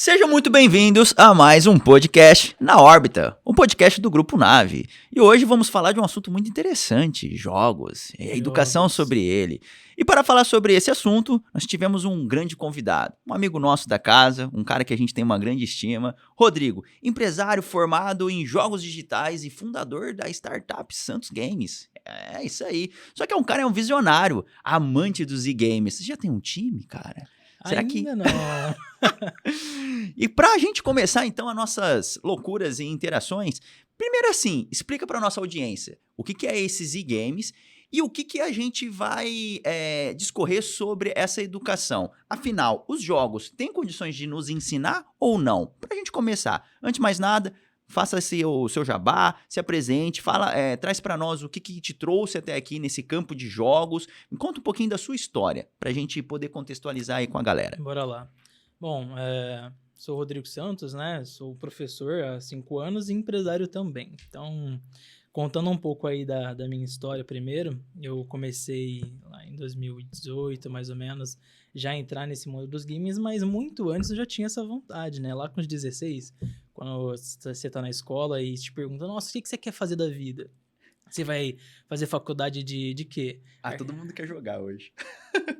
Sejam muito bem-vindos a mais um podcast Na Órbita, um podcast do Grupo Nave. E hoje vamos falar de um assunto muito interessante, jogos, e a educação sobre ele. E para falar sobre esse assunto, nós tivemos um grande convidado, um amigo nosso da casa, um cara que a gente tem uma grande estima, Rodrigo, empresário formado em jogos digitais e fundador da startup Santos Games. É isso aí. Só que é um visionário, amante dos e-games. Você já tem um time, cara? Será que... Ainda não. E pra gente começar, então, as nossas loucuras e interações, primeiro assim, explica pra nossa audiência o que é esses e-games e o que a gente vai discorrer sobre essa educação. Afinal, os jogos têm condições de nos ensinar ou não? Pra gente começar, antes de mais nada, faça o seu jabá, se apresente, traz pra nós o que te trouxe até aqui nesse campo de jogos. Me conta um pouquinho da sua história, pra gente poder contextualizar aí com a galera. Bora lá. Bom, sou o Rodrigo Santos, né? Sou professor há 5 anos e empresário também. Então, contando um pouco aí da minha história primeiro, eu comecei lá em 2018, mais ou menos, já a entrar nesse mundo dos games, mas muito antes eu já tinha essa vontade, né? Lá com os 16, quando você tá na escola e te pergunta, nossa, o que você quer fazer da vida? Você vai fazer faculdade de quê? Todo mundo quer jogar hoje.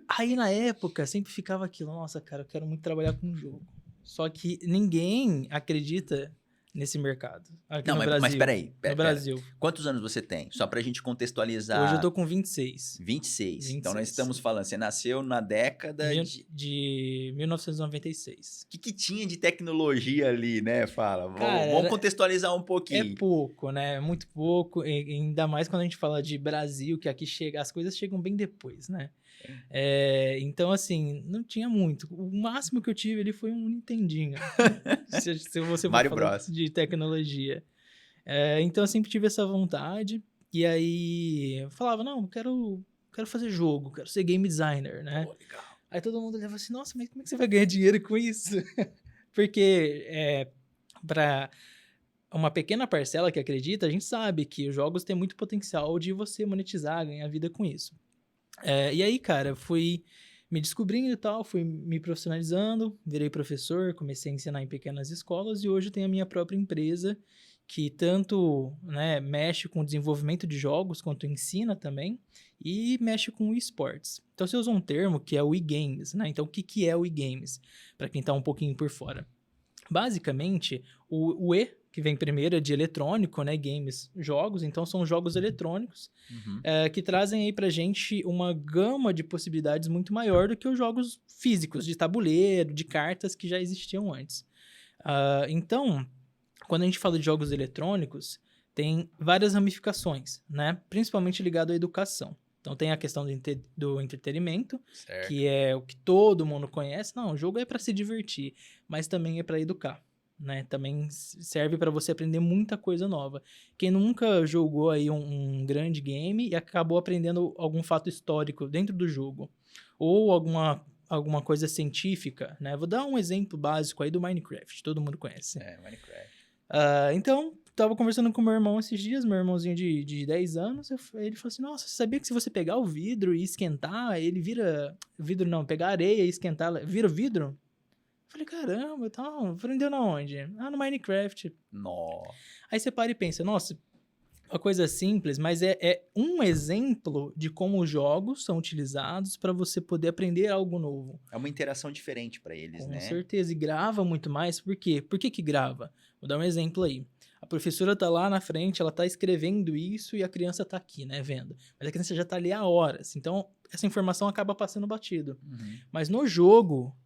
Aí, na época, sempre ficava aquilo, nossa, cara, eu quero muito trabalhar com jogo. Só que ninguém acredita nesse mercado aqui Não, no Brasil. mas peraí. No Brasil. Quantos anos você tem? Só pra gente contextualizar. Hoje eu tô com 26. 26. Então nós 26. estamos falando, você nasceu na década De 1996. O que tinha de tecnologia ali, né? Fala, Cara, vamos contextualizar um é pouquinho. pouco, né? Muito pouco. Ainda mais quando a gente fala de Brasil, que aqui chega, as coisas chegam bem depois, né? Então, assim, não tinha muito. O máximo que eu tive ali foi um Nintendinho. se você for Mario falar Bros. de tecnologia. Então, eu sempre tive essa vontade. E aí, eu falava, não, quero fazer jogo, quero ser game designer, né? Pô, legal. Aí todo mundo olhava assim, nossa, mas como é que você vai ganhar dinheiro com isso? Porque, para uma pequena parcela que acredita, a gente sabe que os jogos têm muito potencial de você monetizar, ganhar vida com isso. E aí, cara, fui me descobrindo e tal, fui me profissionalizando, virei professor, comecei a ensinar em pequenas escolas e hoje tenho a minha própria empresa que tanto, né, mexe com o desenvolvimento de jogos quanto ensina também e mexe com esportes. Então você usa um termo que é o e-games, né? Então o que é o e-games? Para quem tá um pouquinho por fora. Basicamente, o E, que vem primeiro, é de eletrônico, né? Games, jogos. Então, são jogos eletrônicos que trazem aí pra gente uma gama de possibilidades muito maior do que os jogos físicos, de tabuleiro, de cartas que já existiam antes. Então, quando a gente fala de jogos eletrônicos, tem várias ramificações, né? Principalmente ligado à educação. Então, tem a questão do entretenimento, Certo. que é o que todo mundo conhece. Não, o jogo é para se divertir, mas também é para educar, né? Também serve para você aprender muita coisa nova. Quem nunca jogou aí um grande game e acabou aprendendo algum fato histórico dentro do jogo, ou alguma coisa científica, né? Vou dar um exemplo básico aí do Minecraft, todo mundo conhece. Minecraft. Então, tava conversando com meu irmão esses dias, meu irmãozinho de 10 anos, ele falou assim, nossa, você sabia que se você pegar o vidro e esquentar, ele vira... Vidro não, pegar areia e esquentar, vira vidro? Eu falei, caramba, então, aprendeu na onde? No Minecraft. Nossa. Aí você para e pensa, nossa, uma coisa simples, mas é um exemplo de como os jogos são utilizados para você poder aprender algo novo. É uma interação diferente pra eles, né? Com certeza, e grava muito mais, por quê? Por que grava? Vou dar um exemplo aí. A professora tá lá na frente, ela tá escrevendo isso e a criança tá aqui, né, vendo. Mas a criança já tá ali há horas, então essa informação acaba passando batido. Mas no jogo,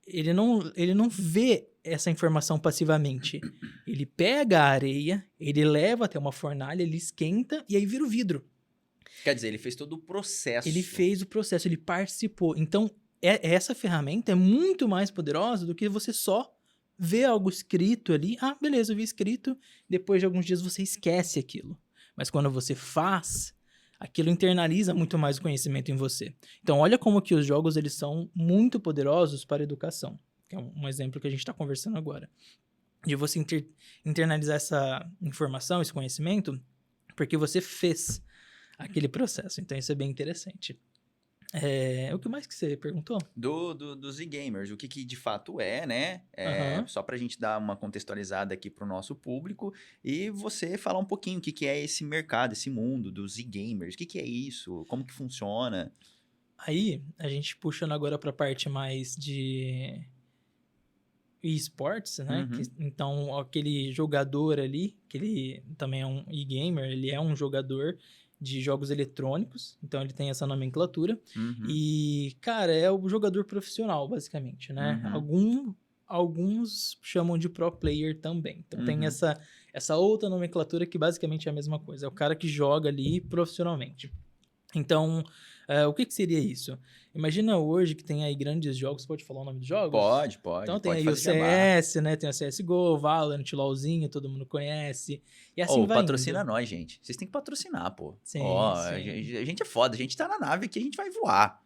ele não vê essa informação passivamente. Ele pega a areia, ele leva até uma fornalha, ele esquenta e aí vira o vidro. Quer dizer, ele fez todo o processo. Ele fez o processo, ele participou. Então, essa ferramenta é muito mais poderosa do que você só ver algo escrito ali. Beleza, eu vi escrito. Depois de alguns dias você esquece aquilo. Mas quando você faz, aquilo internaliza muito mais o conhecimento em você. Então, olha como que os jogos eles são muito poderosos para a educação. Que é um exemplo que a gente está conversando agora. De você internalizar essa informação, esse conhecimento, porque você fez aquele processo. Então, isso é bem interessante. O que mais que você perguntou? Dos e-gamers, o que de fato é, né? Aham. Só pra gente dar uma contextualizada aqui pro nosso público e você falar um pouquinho o que é esse mercado, esse mundo dos e-gamers, o que é isso, como que funciona. Aí, a gente puxando agora pra parte mais de esportes, né? Uhum, Então, aquele jogador ali, que ele também é um e-gamer, ele é um jogador de jogos eletrônicos, então ele tem essa nomenclatura. uhum, E, cara, é o jogador profissional, basicamente, né? uhum, Alguns chamam de pro player também. Então tem uhum. essa outra nomenclatura que basicamente é a mesma coisa. É o cara que joga ali profissionalmente. Então, o que seria isso? Imagina hoje que tem aí grandes jogos, pode falar o nome dos jogos? Pode, Então pode, tem pode aí o fazer jabá. CS, né? Tem o CSGO, Valorant, LoLzinho, todo mundo conhece. E assim Ô, vai patrocina indo. nós, gente. Vocês têm que patrocinar, pô. Ó, Sim, a sim. gente a gente é foda, a gente tá na nave aqui, a gente vai voar.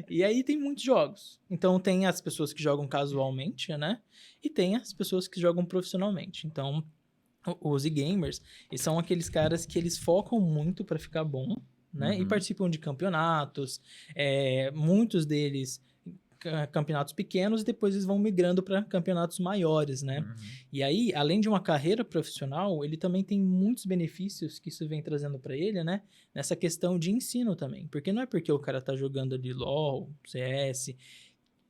E aí tem muitos jogos. Então tem as pessoas que jogam casualmente, né? E tem as pessoas que jogam profissionalmente. Então, os e-gamers, eles são aqueles caras que eles focam muito para ficar bom, né? E Uhum, participam de campeonatos. Muitos deles campeonatos pequenos e depois eles vão migrando para campeonatos maiores, né? uhum, E aí, além de uma carreira profissional, ele também tem muitos benefícios que isso vem trazendo para ele, né? Nessa questão de ensino também. Porque não é porque o cara tá jogando ali LoL, CS,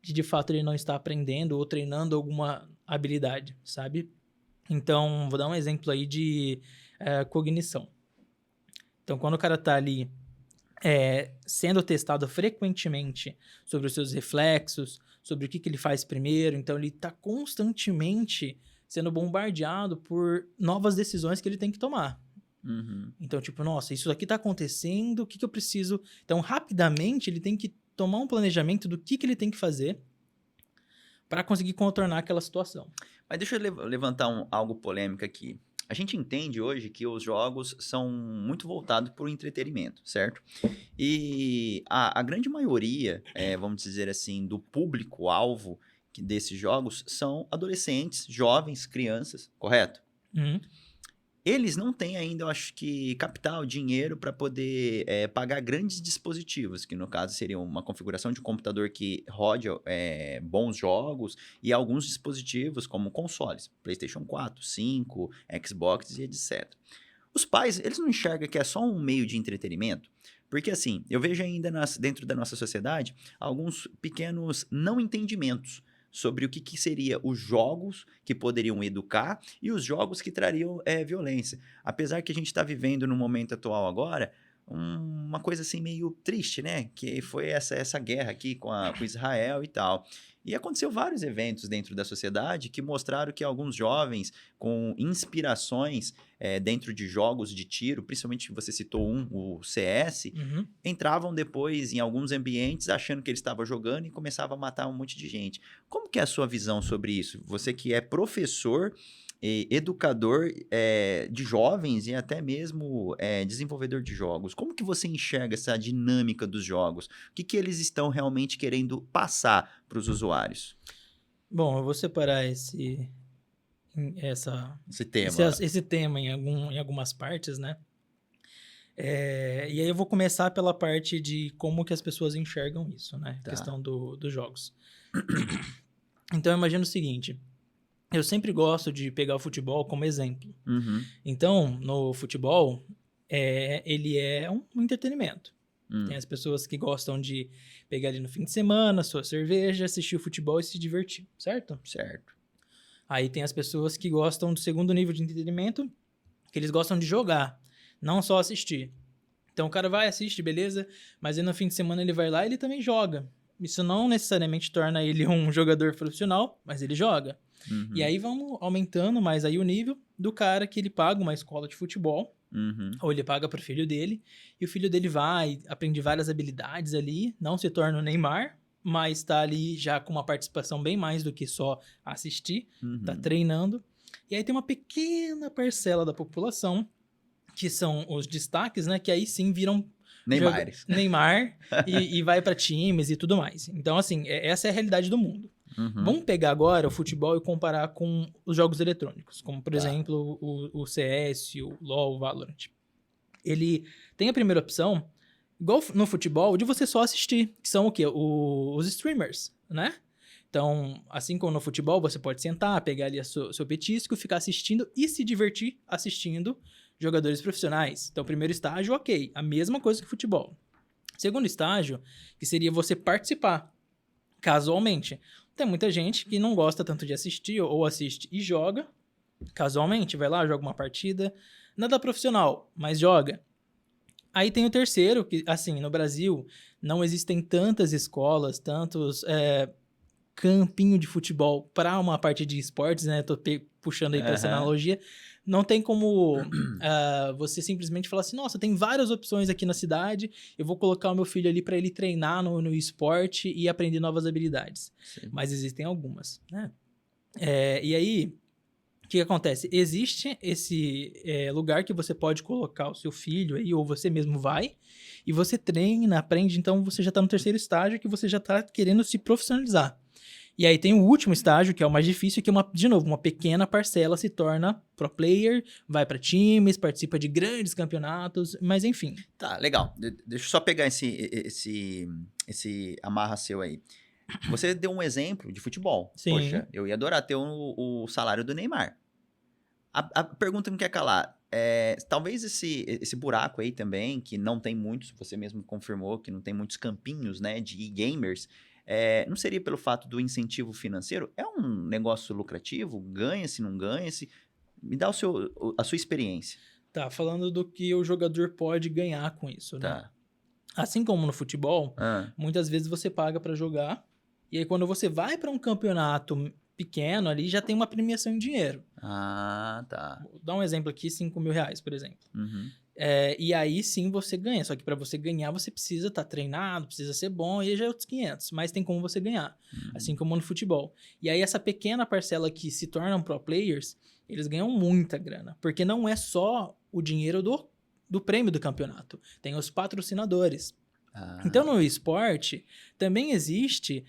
que de fato ele não está aprendendo ou treinando alguma habilidade, sabe? Então, vou dar um exemplo aí de cognição. Então, quando o cara tá ali sendo testado frequentemente sobre os seus reflexos, sobre o que ele faz primeiro. Então, ele está constantemente sendo bombardeado por novas decisões que ele tem que tomar. uhum. Então, tipo, nossa, isso aqui está acontecendo, o que eu preciso? Então, rapidamente, ele tem que tomar um planejamento do que ele tem que fazer para conseguir contornar aquela situação. Mas deixa eu levantar algo polêmico aqui. A gente entende hoje que os jogos são muito voltados para o entretenimento, certo? E a grande maioria, vamos dizer assim, do público-alvo desses jogos são adolescentes, jovens, crianças, correto? Uhum. Eles não têm ainda, eu acho que, capital, dinheiro para poder pagar grandes dispositivos, que no caso seria uma configuração de um computador que rode bons jogos e alguns dispositivos como consoles, PlayStation 4, 5, Xbox e etc. Os pais, eles não enxergam que é só um meio de entretenimento? Porque assim, eu vejo ainda dentro da nossa sociedade alguns pequenos não entendimentos sobre o que seria os jogos que poderiam educar e os jogos que trariam violência. Apesar que a gente está vivendo no momento atual agora uma coisa assim meio triste, né? Que foi essa guerra aqui com Israel e tal. E aconteceu vários eventos dentro da sociedade que mostraram que alguns jovens com inspirações dentro de jogos de tiro, principalmente você citou o CS, Uhum. entravam depois em alguns ambientes achando que ele estava jogando e começava a matar um monte de gente. Como que é a sua visão sobre isso? Você que é professor e educador de jovens e até mesmo desenvolvedor de jogos, como que você enxerga essa dinâmica dos jogos? O que eles estão realmente querendo passar para os usuários? Bom, eu vou separar essa, Esse tema. esse tema em algumas partes, né? E aí eu vou começar pela parte de como que as pessoas enxergam isso, né? A Tá. questão dos jogos. Então, eu imagino o seguinte. Eu sempre gosto de pegar o futebol como exemplo. Uhum. Então, no futebol, ele é um entretenimento. Tem Hum. as pessoas que gostam de pegar ali no fim de semana, sua cerveja, assistir o futebol e se divertir, certo? Certo. Aí tem as pessoas que gostam do segundo nível de entretenimento, que eles gostam de jogar, não só assistir. Então o cara vai, assiste, beleza, mas aí no fim de semana ele vai lá e ele também joga. Isso não necessariamente torna ele um jogador profissional, mas ele joga. E Uhum. aí vamos aumentando mais aí o nível do cara que ele paga uma escola de futebol, Uhum. ou ele paga para o filho dele, e o filho dele vai, aprende várias habilidades ali, não se torna o Neymar, mas está ali já com uma participação bem mais do que só assistir, está Uhum. treinando. E aí tem uma pequena parcela da população, que são os destaques, né, que aí sim viram Neymares. Neymar e vai para times e tudo mais. Então, assim, essa é a realidade do mundo. Uhum. Vamos pegar agora o futebol e comparar com os jogos eletrônicos, como, por Tá. exemplo, o CS, o LoL, o Valorant. Ele tem a primeira opção, igual no futebol, de você só assistir, que são o quê? Os streamers, né? Então, assim como no futebol, você pode sentar, pegar ali seu petisco, ficar assistindo e se divertir assistindo jogadores profissionais. Então, primeiro estágio, ok, a mesma coisa que futebol. Segundo estágio, que seria você participar casualmente. Tem muita gente que não gosta tanto de assistir ou assiste e joga casualmente, vai lá, joga uma partida, nada profissional, mas joga. Aí tem o terceiro, que assim, no Brasil não existem tantas escolas, tantos campinho de futebol para uma parte de esportes, né? Tô puxando aí para essa Aham. analogia. Não tem como você simplesmente falar assim, nossa, tem várias opções aqui na cidade, eu vou colocar o meu filho ali para ele treinar no esporte e aprender novas habilidades. Sim. Mas existem algumas, né? E aí, o que acontece? Existe esse lugar que você pode colocar o seu filho aí, ou você mesmo vai, e você treina, aprende, então você já tá no terceiro estágio que você já tá querendo se profissionalizar. E aí tem o último estágio, que é o mais difícil, que de novo, uma pequena parcela se torna pro player, vai para times, participa de grandes campeonatos, mas enfim. Tá, legal. Deixa eu só pegar esse amarra seu aí. Você deu um exemplo de futebol. Sim. Poxa, eu ia adorar ter o salário do Neymar. A pergunta que me quer calar talvez esse buraco aí também, que não tem muitos, você mesmo confirmou que não tem muitos campinhos, né, de e-gamers, não seria pelo fato do incentivo financeiro? É um negócio lucrativo? Ganha-se, não ganha-se? Me dá a sua experiência. Tá, falando do que o jogador pode ganhar com isso, né? Tá. Assim como no futebol, Ah, muitas vezes você paga pra jogar, e aí quando você vai pra um campeonato pequeno ali, já tem uma premiação em dinheiro. tá. Vou dar um exemplo aqui, R$ 5.000, por exemplo. Uhum. E aí sim você ganha, só que pra você ganhar você precisa estar treinado, precisa ser bom, e aí já é outros 500, mas tem como você ganhar, assim como no futebol. E aí essa pequena parcela que se tornam pro players, eles ganham muita grana, porque não é só o dinheiro do prêmio do campeonato, tem os patrocinadores. Então, no esporte, também existe,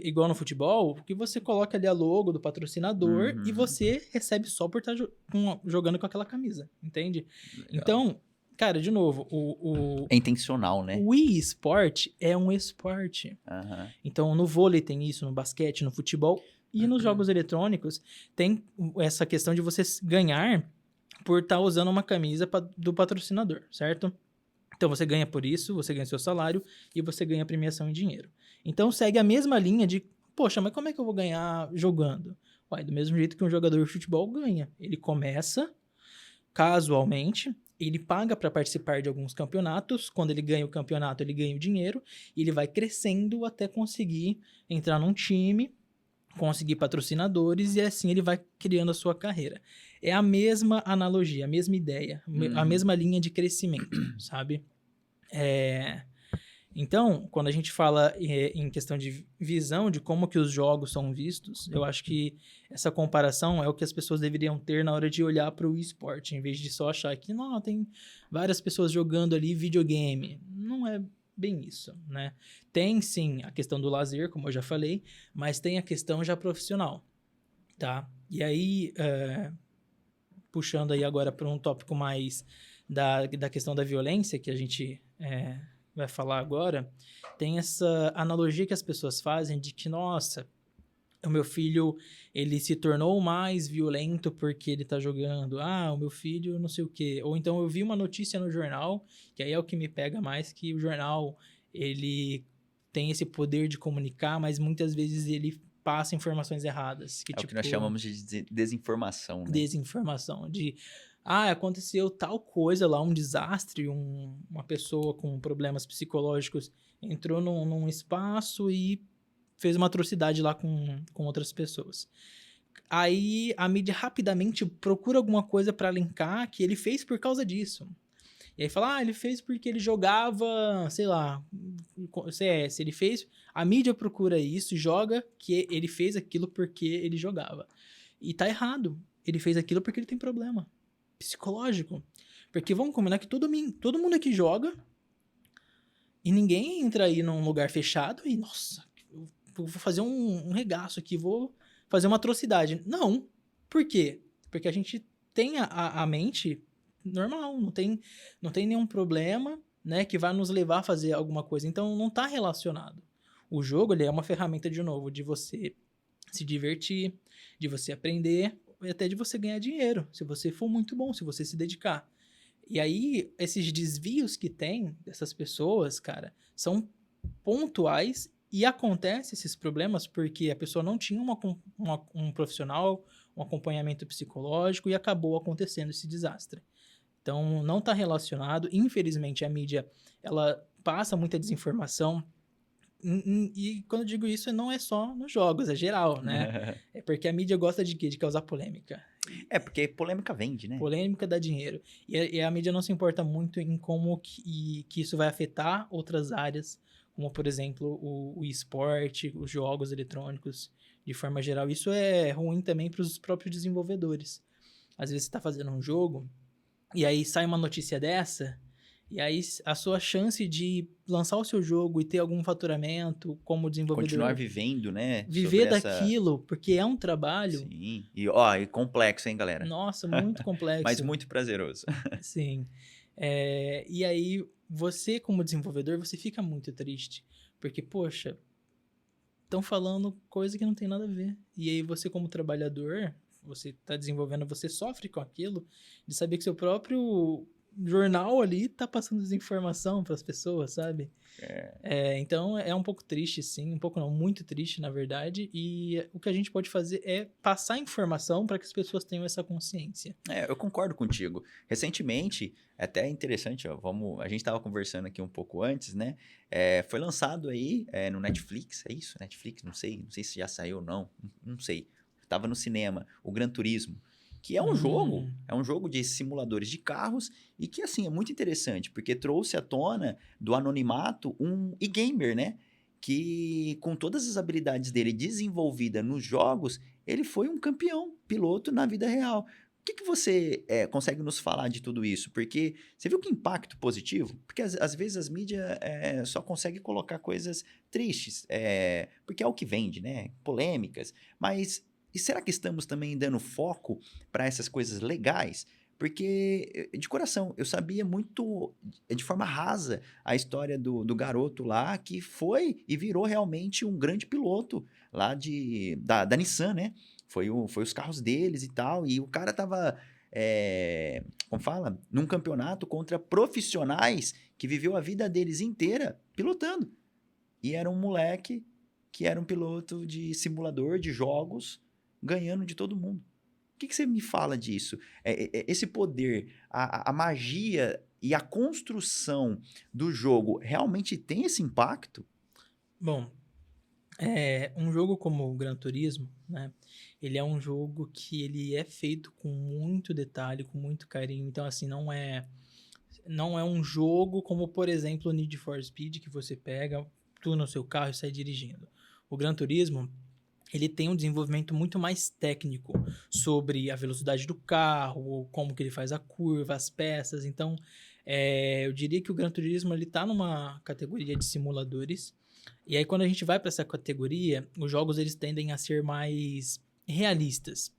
igual no futebol, que você coloca ali a logo do patrocinador e Uhum. você recebe só por estar jogando com aquela camisa, entende? Legal. Então, cara, de novo, É intencional, né? o eSport é um esporte. Aham. Então, no vôlei tem isso, no basquete, no futebol e nos jogos eletrônicos tem essa questão de você ganhar por estar usando uma camisa do patrocinador, certo? Então, você ganha por isso, você ganha seu salário e você ganha premiação em dinheiro. Então, segue a mesma linha de, poxa, mas como é que eu vou ganhar jogando? Ué, do mesmo jeito que um jogador de futebol ganha. Ele começa casualmente, ele paga para participar de alguns campeonatos, quando ele ganha o campeonato, ele ganha o dinheiro, e ele vai crescendo até conseguir entrar num time, conseguir patrocinadores, e assim ele vai criando a sua carreira. É a mesma analogia, a mesma ideia, a mesma linha de crescimento, sabe? Então, quando a gente fala em questão de visão, de como que os jogos são vistos, eu acho que essa comparação é o que as pessoas deveriam ter na hora de olhar para o esporte, em vez de só achar que, não, tem várias pessoas jogando ali videogame. Não é bem isso, né? Tem, sim, a questão do lazer, como eu já falei, mas tem a questão já profissional, tá? E aí, puxando aí agora para um tópico mais da questão da violência, que a gente vai falar agora, tem essa analogia que as pessoas fazem de que, nossa, o meu filho, ele se tornou mais violento porque ele tá jogando. Ah, o meu filho não sei o quê. Ou então eu vi uma notícia no jornal, que aí é o que me pega mais, que o jornal, ele tem esse poder de comunicar, mas muitas vezes ele passa informações erradas. Que, É o que nós chamamos de desinformação, né? Desinformação, aconteceu tal coisa lá, um desastre, uma pessoa com problemas psicológicos entrou num espaço e fez uma atrocidade lá com outras pessoas. Aí a mídia rapidamente procura alguma coisa para linkar que ele fez por causa disso. E aí fala, ele fez porque ele jogava, sei lá, CS, ele fez... A mídia procura isso e joga que ele fez aquilo porque ele jogava. E tá errado. Ele fez aquilo porque ele tem problema psicológico. Porque vamos combinar que todo mundo aqui joga e ninguém entra aí num lugar fechado e, nossa, eu vou fazer um regaço aqui, vou fazer uma atrocidade. Não. Por quê? Porque a gente tem a mente normal, não tem nenhum problema, né, que vai nos levar a fazer alguma coisa. Então, não está relacionado. O jogo, ele é uma ferramenta, de novo, de você se divertir, de você aprender e até de você ganhar dinheiro, se você for muito bom, se você se dedicar. E aí, esses desvios que tem dessas pessoas, cara, são pontuais e acontecem esses problemas porque a pessoa não tinha um profissional, um acompanhamento psicológico e acabou acontecendo esse desastre. Então, não está relacionado. Infelizmente, a mídia, ela passa muita desinformação. E quando eu digo isso, não é só nos jogos, é geral, né? É porque a mídia gosta de quê? De causar polêmica. É, porque polêmica vende, né? Polêmica dá dinheiro. E a mídia não se importa muito em como que isso vai afetar outras áreas, como, por exemplo, o esporte, os jogos eletrônicos, de forma geral. Isso é ruim também para os próprios desenvolvedores. Às vezes você está fazendo um jogo, e aí sai uma notícia dessa, e aí a sua chance de lançar o seu jogo e ter algum faturamento como desenvolvedor... Continuar vivendo, né? Viver daquilo, porque é um trabalho... Sim. E complexo, hein, galera? Nossa, muito complexo. Mas muito prazeroso. Sim. E aí, você como desenvolvedor, você fica muito triste. Porque, poxa, estão falando coisa que não tem nada a ver. E aí você como trabalhador, você está desenvolvendo, você sofre com aquilo, de saber que seu próprio jornal ali tá passando desinformação para as pessoas, sabe? Então é um pouco triste, sim, um pouco não, muito triste, na verdade, e o que a gente pode fazer é passar informação para que as pessoas tenham essa consciência. Eu concordo contigo. Recentemente, até é interessante, ó, a gente estava conversando aqui um pouco antes, né? Foi lançado aí no Netflix, é isso? Netflix? Não sei se já saiu ou não sei. Estava no cinema, o Gran Turismo. Que é um jogo de simuladores de carros e que, assim, é muito interessante, porque trouxe à tona do anonimato um e-gamer, né? Que, com todas as habilidades dele desenvolvidas nos jogos, ele foi um campeão piloto na vida real. O que você consegue nos falar de tudo isso? Porque você viu que impacto positivo? Porque às vezes as mídias só conseguem colocar coisas tristes, porque é o que vende, né? Polêmicas, mas... E será que estamos também dando foco para essas coisas legais? Porque, de coração, eu sabia muito, de forma rasa, a história do garoto lá que foi e virou realmente um grande piloto lá da Nissan, né? Foi os carros deles e tal. E o cara tava, como fala? Num campeonato contra profissionais que viveu a vida deles inteira pilotando. E era um moleque que era um piloto de simulador de jogos, ganhando de todo mundo. O que você me fala disso? Esse poder, a magia e a construção do jogo realmente tem esse impacto? Bom, um jogo como o Gran Turismo, né? Ele é um jogo que ele é feito com muito detalhe, com muito carinho. Então, assim, não é um jogo como, por exemplo, o Need for Speed, que você pega, tuna o seu carro e sai dirigindo. O Gran Turismo, ele tem um desenvolvimento muito mais técnico sobre a velocidade do carro, como que ele faz a curva, as peças. Então, eu diria que o Gran Turismo está numa categoria de simuladores. E aí, quando a gente vai para essa categoria, os jogos eles tendem a ser mais realistas.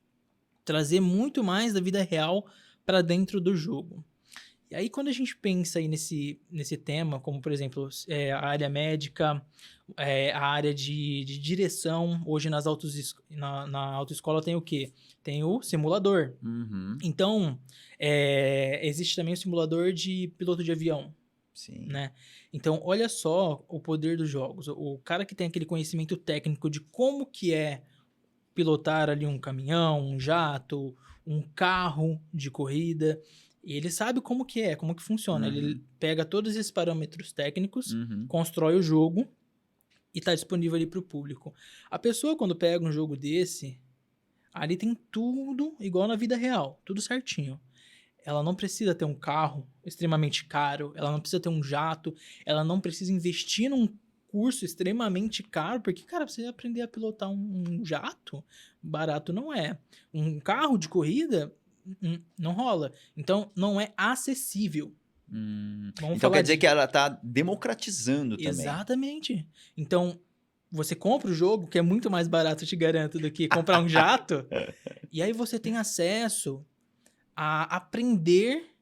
Trazer muito mais da vida real para dentro do jogo. E aí, quando a gente pensa aí nesse tema, como, por exemplo, a área médica, a área de direção, hoje na autoescola tem o quê? Tem o simulador. Uhum. Então, existe também o simulador de piloto de avião. Sim. Né? Então, olha só o poder dos jogos. O cara que tem aquele conhecimento técnico de como que é pilotar ali um caminhão, um jato, um carro de corrida... E ele sabe como que funciona. Uhum. Ele pega todos esses parâmetros técnicos, Uhum. constrói o jogo e está disponível ali para o público. A pessoa, quando pega um jogo desse, ali tem tudo igual na vida real, tudo certinho. Ela não precisa ter um carro extremamente caro, ela não precisa ter um jato, ela não precisa investir num curso extremamente caro, porque, cara, pra você aprender a pilotar um jato, barato não é. Um carro de corrida... não rola. Então, não é acessível. Então quer dizer que ela tá democratizando também. Exatamente. Então, você compra o jogo, que é muito mais barato, eu te garanto, do que comprar um jato. E aí você tem acesso a aprender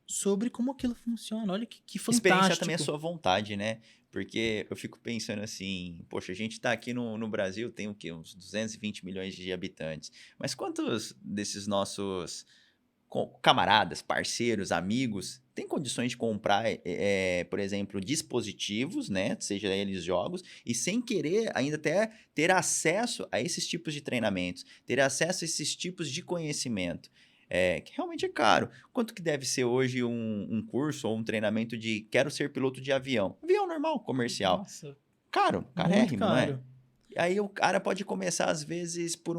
sobre como aquilo funciona. Olha que Experienciar também a fantástico. sua vontade, né? Porque eu fico pensando assim, poxa, a gente tá aqui no Brasil, tem o quê? Uns 220 milhões de habitantes. Mas quantos desses nossos camaradas, parceiros, amigos, têm condições de comprar, por exemplo, dispositivos, né? Seja eles jogos, e sem querer ainda até ter acesso a esses tipos de treinamentos, ter acesso a esses tipos de conhecimento. Que realmente é caro. Quanto que deve ser hoje um curso ou um treinamento de quero ser piloto de avião? Avião normal, comercial. Nossa, Caro, muito carérrimo, não é? caro. E aí o cara pode começar, às vezes, por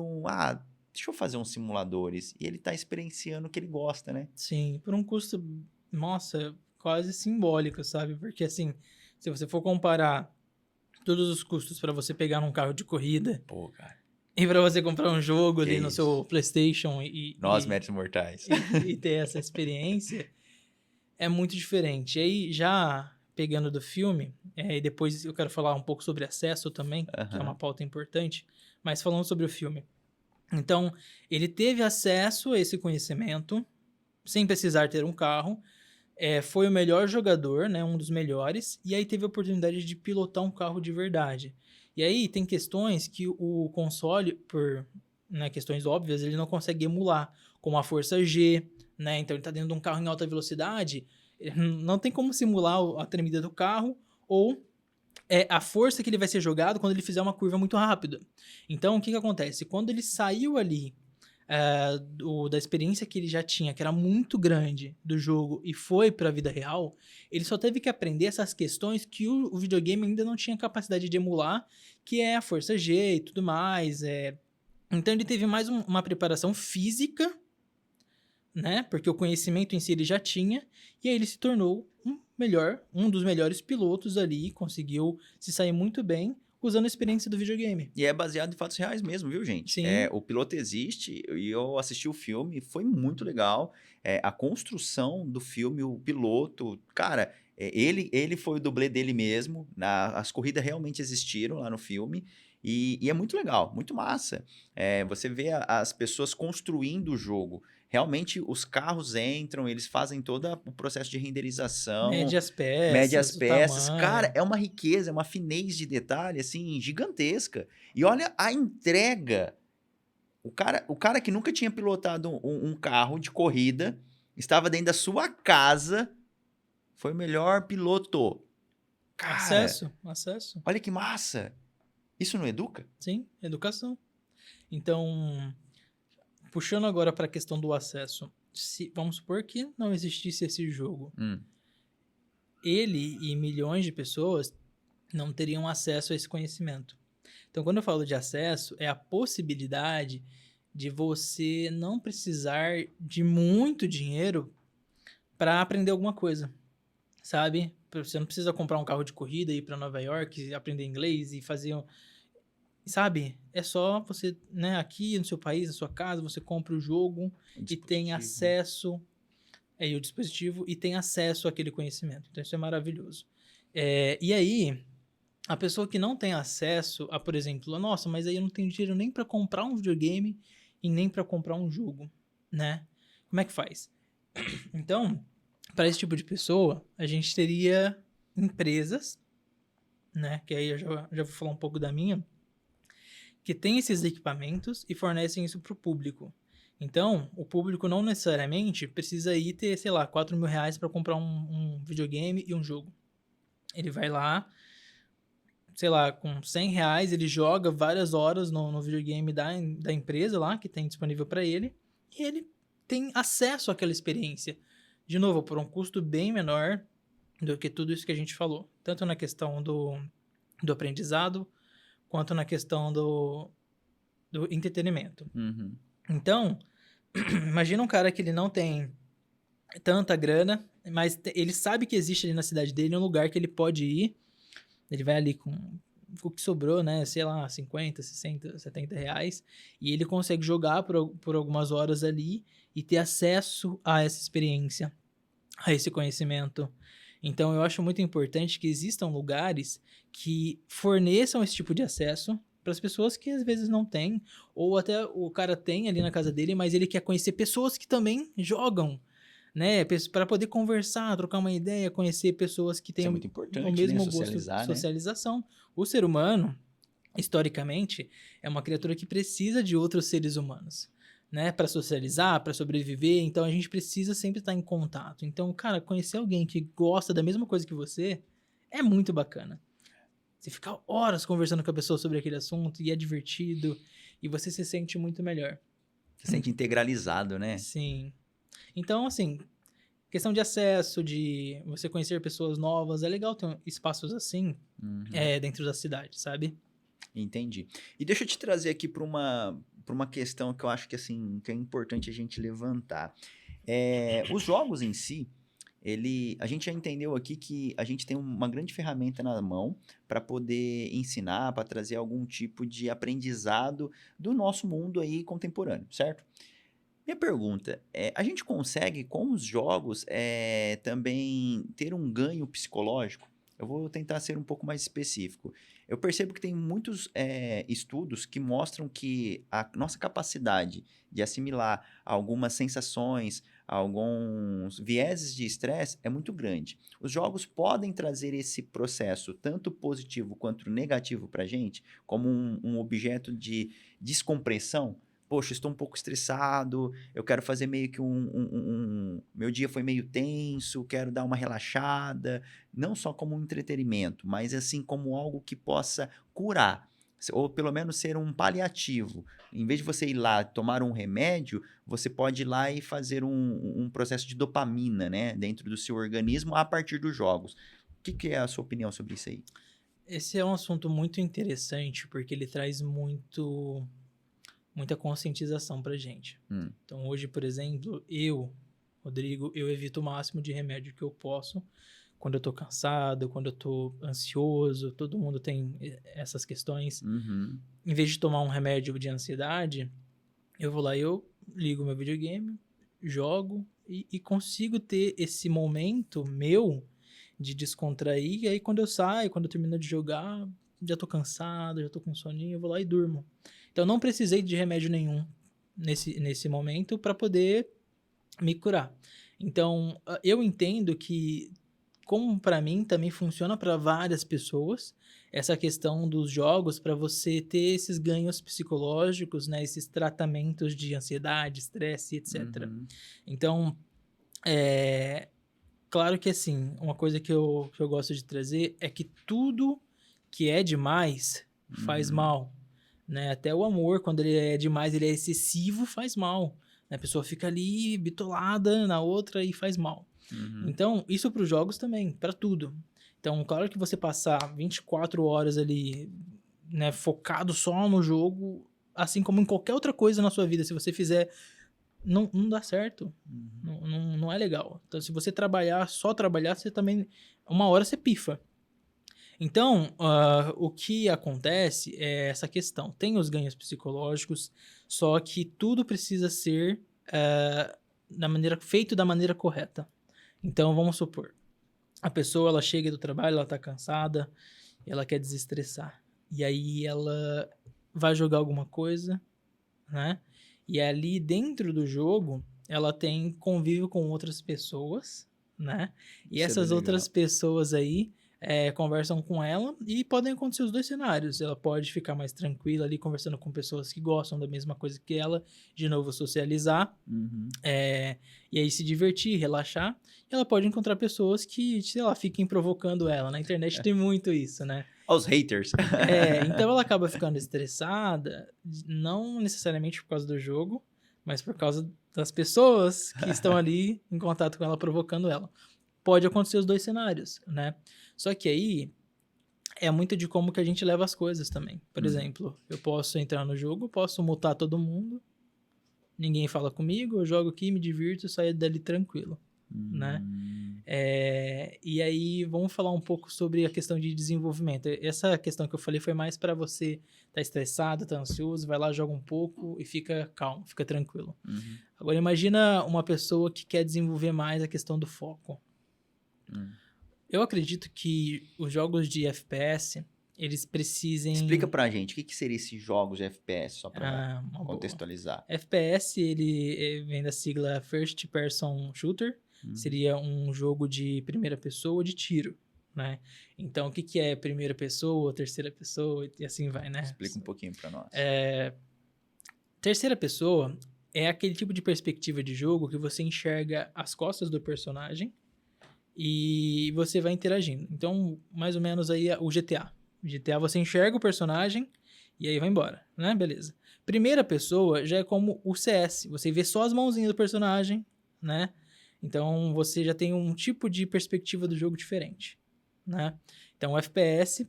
deixa eu fazer uns simuladores. E ele tá experienciando o que ele gosta, né? Sim, por um custo, nossa, quase simbólico, sabe? Porque assim, se você for comparar todos os custos para você pegar um carro de corrida Pô, cara, e para você comprar um jogo que ali no isso. seu PlayStation e, Nós, e, médios mortais. e ter essa experiência, é muito diferente. E aí, já pegando do filme, e depois eu quero falar um pouco sobre acesso também, que é uma Aham. pauta importante, mas falando sobre o filme. Então, ele teve acesso a esse conhecimento sem precisar ter um carro, foi o melhor jogador, né, um dos melhores, e aí teve a oportunidade de pilotar um carro de verdade. E aí tem questões que o console, por, né, questões óbvias, ele não consegue emular, como a força G, né? Então ele está dentro de um carro em alta velocidade, não tem como simular a tremida do carro ou a força que ele vai ser jogado quando ele fizer uma curva muito rápida. Então o que acontece? Quando ele saiu ali da experiência que ele já tinha, que era muito grande do jogo, e foi para a vida real, ele só teve que aprender essas questões que o videogame ainda não tinha capacidade de emular, que é a força G e tudo mais. Então ele teve mais uma preparação física, né? Porque o conhecimento em si ele já tinha, e aí ele se tornou um dos melhores pilotos ali, conseguiu se sair muito bem usando a experiência do videogame. E é baseado em fatos reais mesmo, viu, gente? Sim, O piloto existe e eu assisti o filme, foi muito legal. A construção do filme, o piloto, cara, ele foi o dublê dele mesmo. As corridas realmente existiram lá no filme. E é muito legal, muito massa. Você vê as pessoas construindo o jogo. Realmente, os carros entram, eles fazem todo o processo de renderização, mede as mede as peças, o peças. Cara, tamanho. é uma riqueza, é uma finez de detalhe, assim, gigantesca. E olha a entrega. O cara que nunca tinha pilotado um carro de corrida, estava dentro da sua casa, foi o melhor piloto. Cara, Acesso, olha que massa. Isso não educa? sim, educação. Então, puxando agora para a questão do acesso, se vamos supor que não existisse esse jogo, Hum, ele e milhões de pessoas não teriam acesso a esse conhecimento. Então, quando eu falo de acesso, é a possibilidade de você não precisar de muito dinheiro para aprender alguma coisa, sabe? Você não precisa comprar um carro de corrida, ir para Nova York, aprender inglês e fazer, sabe? É só você, né, aqui no seu país, na sua casa, você compra o jogo um e tem dispositivo, né? acesso, o dispositivo, e tem acesso àquele conhecimento. Então, isso é maravilhoso. E aí, a pessoa que não tem acesso a, por exemplo, nossa, mas aí eu não tenho dinheiro nem para comprar um videogame e nem para comprar um jogo, né? Como é que faz? Então, para esse tipo de pessoa, a gente teria empresas, né? Que aí eu já vou falar um pouco da minha, que tem esses equipamentos e fornecem isso para o público. Então, o público não necessariamente precisa ir ter, sei lá, R$ 4.000 para comprar um videogame e um jogo. Ele vai lá, sei lá, com R$ 100, ele joga várias horas no videogame da empresa lá, que tem disponível para ele, e ele tem acesso àquela experiência. De novo, por um custo bem menor do que tudo isso que a gente falou. Tanto na questão do aprendizado, quanto na questão do entretenimento. Uhum. Então, imagina um cara que ele não tem tanta grana, mas ele sabe que existe ali na cidade dele um lugar que ele pode ir. Ele vai ali com o que sobrou, né? Sei lá, 50, 60, R$ 70. E ele consegue jogar por algumas horas ali e ter acesso a essa experiência, a esse conhecimento. Então, eu acho muito importante que existam lugares que forneçam esse tipo de acesso para as pessoas que às vezes não têm, ou até o cara tem ali na casa dele, mas ele quer conhecer pessoas que também jogam, né? Para poder conversar, trocar uma ideia, conhecer pessoas que Isso é têm muito o importante, né? mesmo gosto, Socializar, né? socialização. O ser humano, historicamente, é uma criatura que precisa de outros seres humanos, né? Para socializar, para sobreviver. Então a gente precisa sempre estar em contato. Então, cara, conhecer alguém que gosta da mesma coisa que você é muito bacana. Você fica horas conversando com a pessoa sobre aquele assunto e é divertido e você se sente muito melhor. Se sente integralizado, né? Sim. Então, assim, questão de acesso, de você conhecer pessoas novas, é legal ter espaços assim Uhum. dentro da cidade, sabe? Entendi. E deixa eu te trazer aqui para uma questão que eu acho que, assim, que é importante a gente levantar. Os jogos em si, a gente já entendeu aqui que a gente tem uma grande ferramenta na mão para poder ensinar, para trazer algum tipo de aprendizado do nosso mundo aí contemporâneo, certo? Minha pergunta é, a gente consegue com os jogos também ter um ganho psicológico? Eu vou tentar ser um pouco mais específico. Eu percebo que tem muitos estudos que mostram que a nossa capacidade de assimilar algumas sensações, alguns vieses de estresse é muito grande. Os jogos podem trazer esse processo tanto positivo quanto negativo para a gente, como um objeto de descompressão. Poxa, estou um pouco estressado, eu quero fazer meio que meu dia foi meio tenso, quero dar uma relaxada, não só como um entretenimento, mas assim como algo que possa curar, ou pelo menos ser um paliativo. Em vez de você ir lá tomar um remédio, você pode ir lá e fazer um processo de dopamina, né, dentro do seu organismo a partir dos jogos. O que é a sua opinião sobre isso aí? Esse é um assunto muito interessante porque ele traz muita conscientização pra gente. Hum, Então, hoje, por exemplo, Rodrigo, eu evito o máximo de remédio que eu posso quando eu tô cansado, quando eu tô ansioso, todo mundo tem essas questões. uhum, Em vez de tomar um remédio de ansiedade, eu vou lá e eu ligo meu videogame, jogo e consigo ter esse momento meu de descontrair. E aí, quando eu saio, quando eu termino de jogar, já tô cansado, já tô com soninho, eu vou lá e durmo. Então, eu não precisei de remédio nenhum nesse momento para poder me curar. Então, eu entendo que, como para mim também funciona para várias pessoas, essa questão dos jogos para você ter esses ganhos psicológicos, né, esses tratamentos de ansiedade, estresse, etc. uhum, Então, é claro que assim, uma coisa que eu gosto de trazer é que tudo que é demais faz uhum, mal, né? Até o amor, quando ele é demais, ele é excessivo, faz mal, né? A pessoa fica ali bitolada na outra e faz mal. uhum. Então, isso para os jogos também, para tudo. Então, claro que você passar 24 horas ali, né, focado só no jogo, assim como em qualquer outra coisa na sua vida, se você fizer, não dá certo. Uhum. Não é legal. Então, se você trabalhar, só trabalhar, você também. Uma hora você pifa. Então, o que acontece é essa questão. Tem os ganhos psicológicos, só que tudo precisa ser feito da maneira correta. Então, vamos supor, a pessoa ela chega do trabalho, ela tá cansada, ela quer desestressar. E aí ela vai jogar alguma coisa, né? E ali dentro do jogo, ela tem convívio com outras pessoas, né? E Isso é bem essas outras legal. pessoas aí conversam com ela e podem acontecer os dois cenários. Ela pode ficar mais tranquila ali conversando com pessoas que gostam da mesma coisa que ela, de novo socializar, Uhum. e aí se divertir, relaxar. E ela pode encontrar pessoas que, sei lá, fiquem provocando ela. Na internet tem muito isso, né? Aos haters. Então ela acaba ficando estressada, não necessariamente por causa do jogo, mas por causa das pessoas que estão ali em contato com ela, provocando ela. Pode acontecer os dois cenários, né? Só que aí é muito de como que a gente leva as coisas também. Por exemplo, eu posso entrar no jogo, posso mutar todo mundo, ninguém fala comigo, eu jogo aqui, me divirto e saio dali tranquilo, né? Hum, E aí, vamos falar um pouco sobre a questão de desenvolvimento. Essa questão que eu falei foi mais para você tá estressado, tá ansioso, vai lá, joga um pouco e fica calmo, fica tranquilo. uhum, Agora, imagina uma pessoa que quer desenvolver mais a questão do foco. hum. Eu acredito que os jogos de FPS, eles Explica precisem... pra gente, o que seria esses jogos de FPS, só pra Uma boa. contextualizar? FPS, ele vem da sigla First Person Shooter, seria um jogo de primeira pessoa de tiro, né? Então, o que que é primeira pessoa, terceira pessoa e assim vai, né? Explica um pouquinho pra nós. Terceira pessoa é aquele tipo de perspectiva de jogo que você enxerga as costas do personagem e você vai interagindo. Então, mais ou menos aí é o GTA. O GTA você enxerga o personagem e aí vai embora, né? Beleza. Primeira pessoa já é como o CS. Você vê só as mãozinhas do personagem, né? Então, você já tem um tipo de perspectiva do jogo diferente, né? Então, o FPS,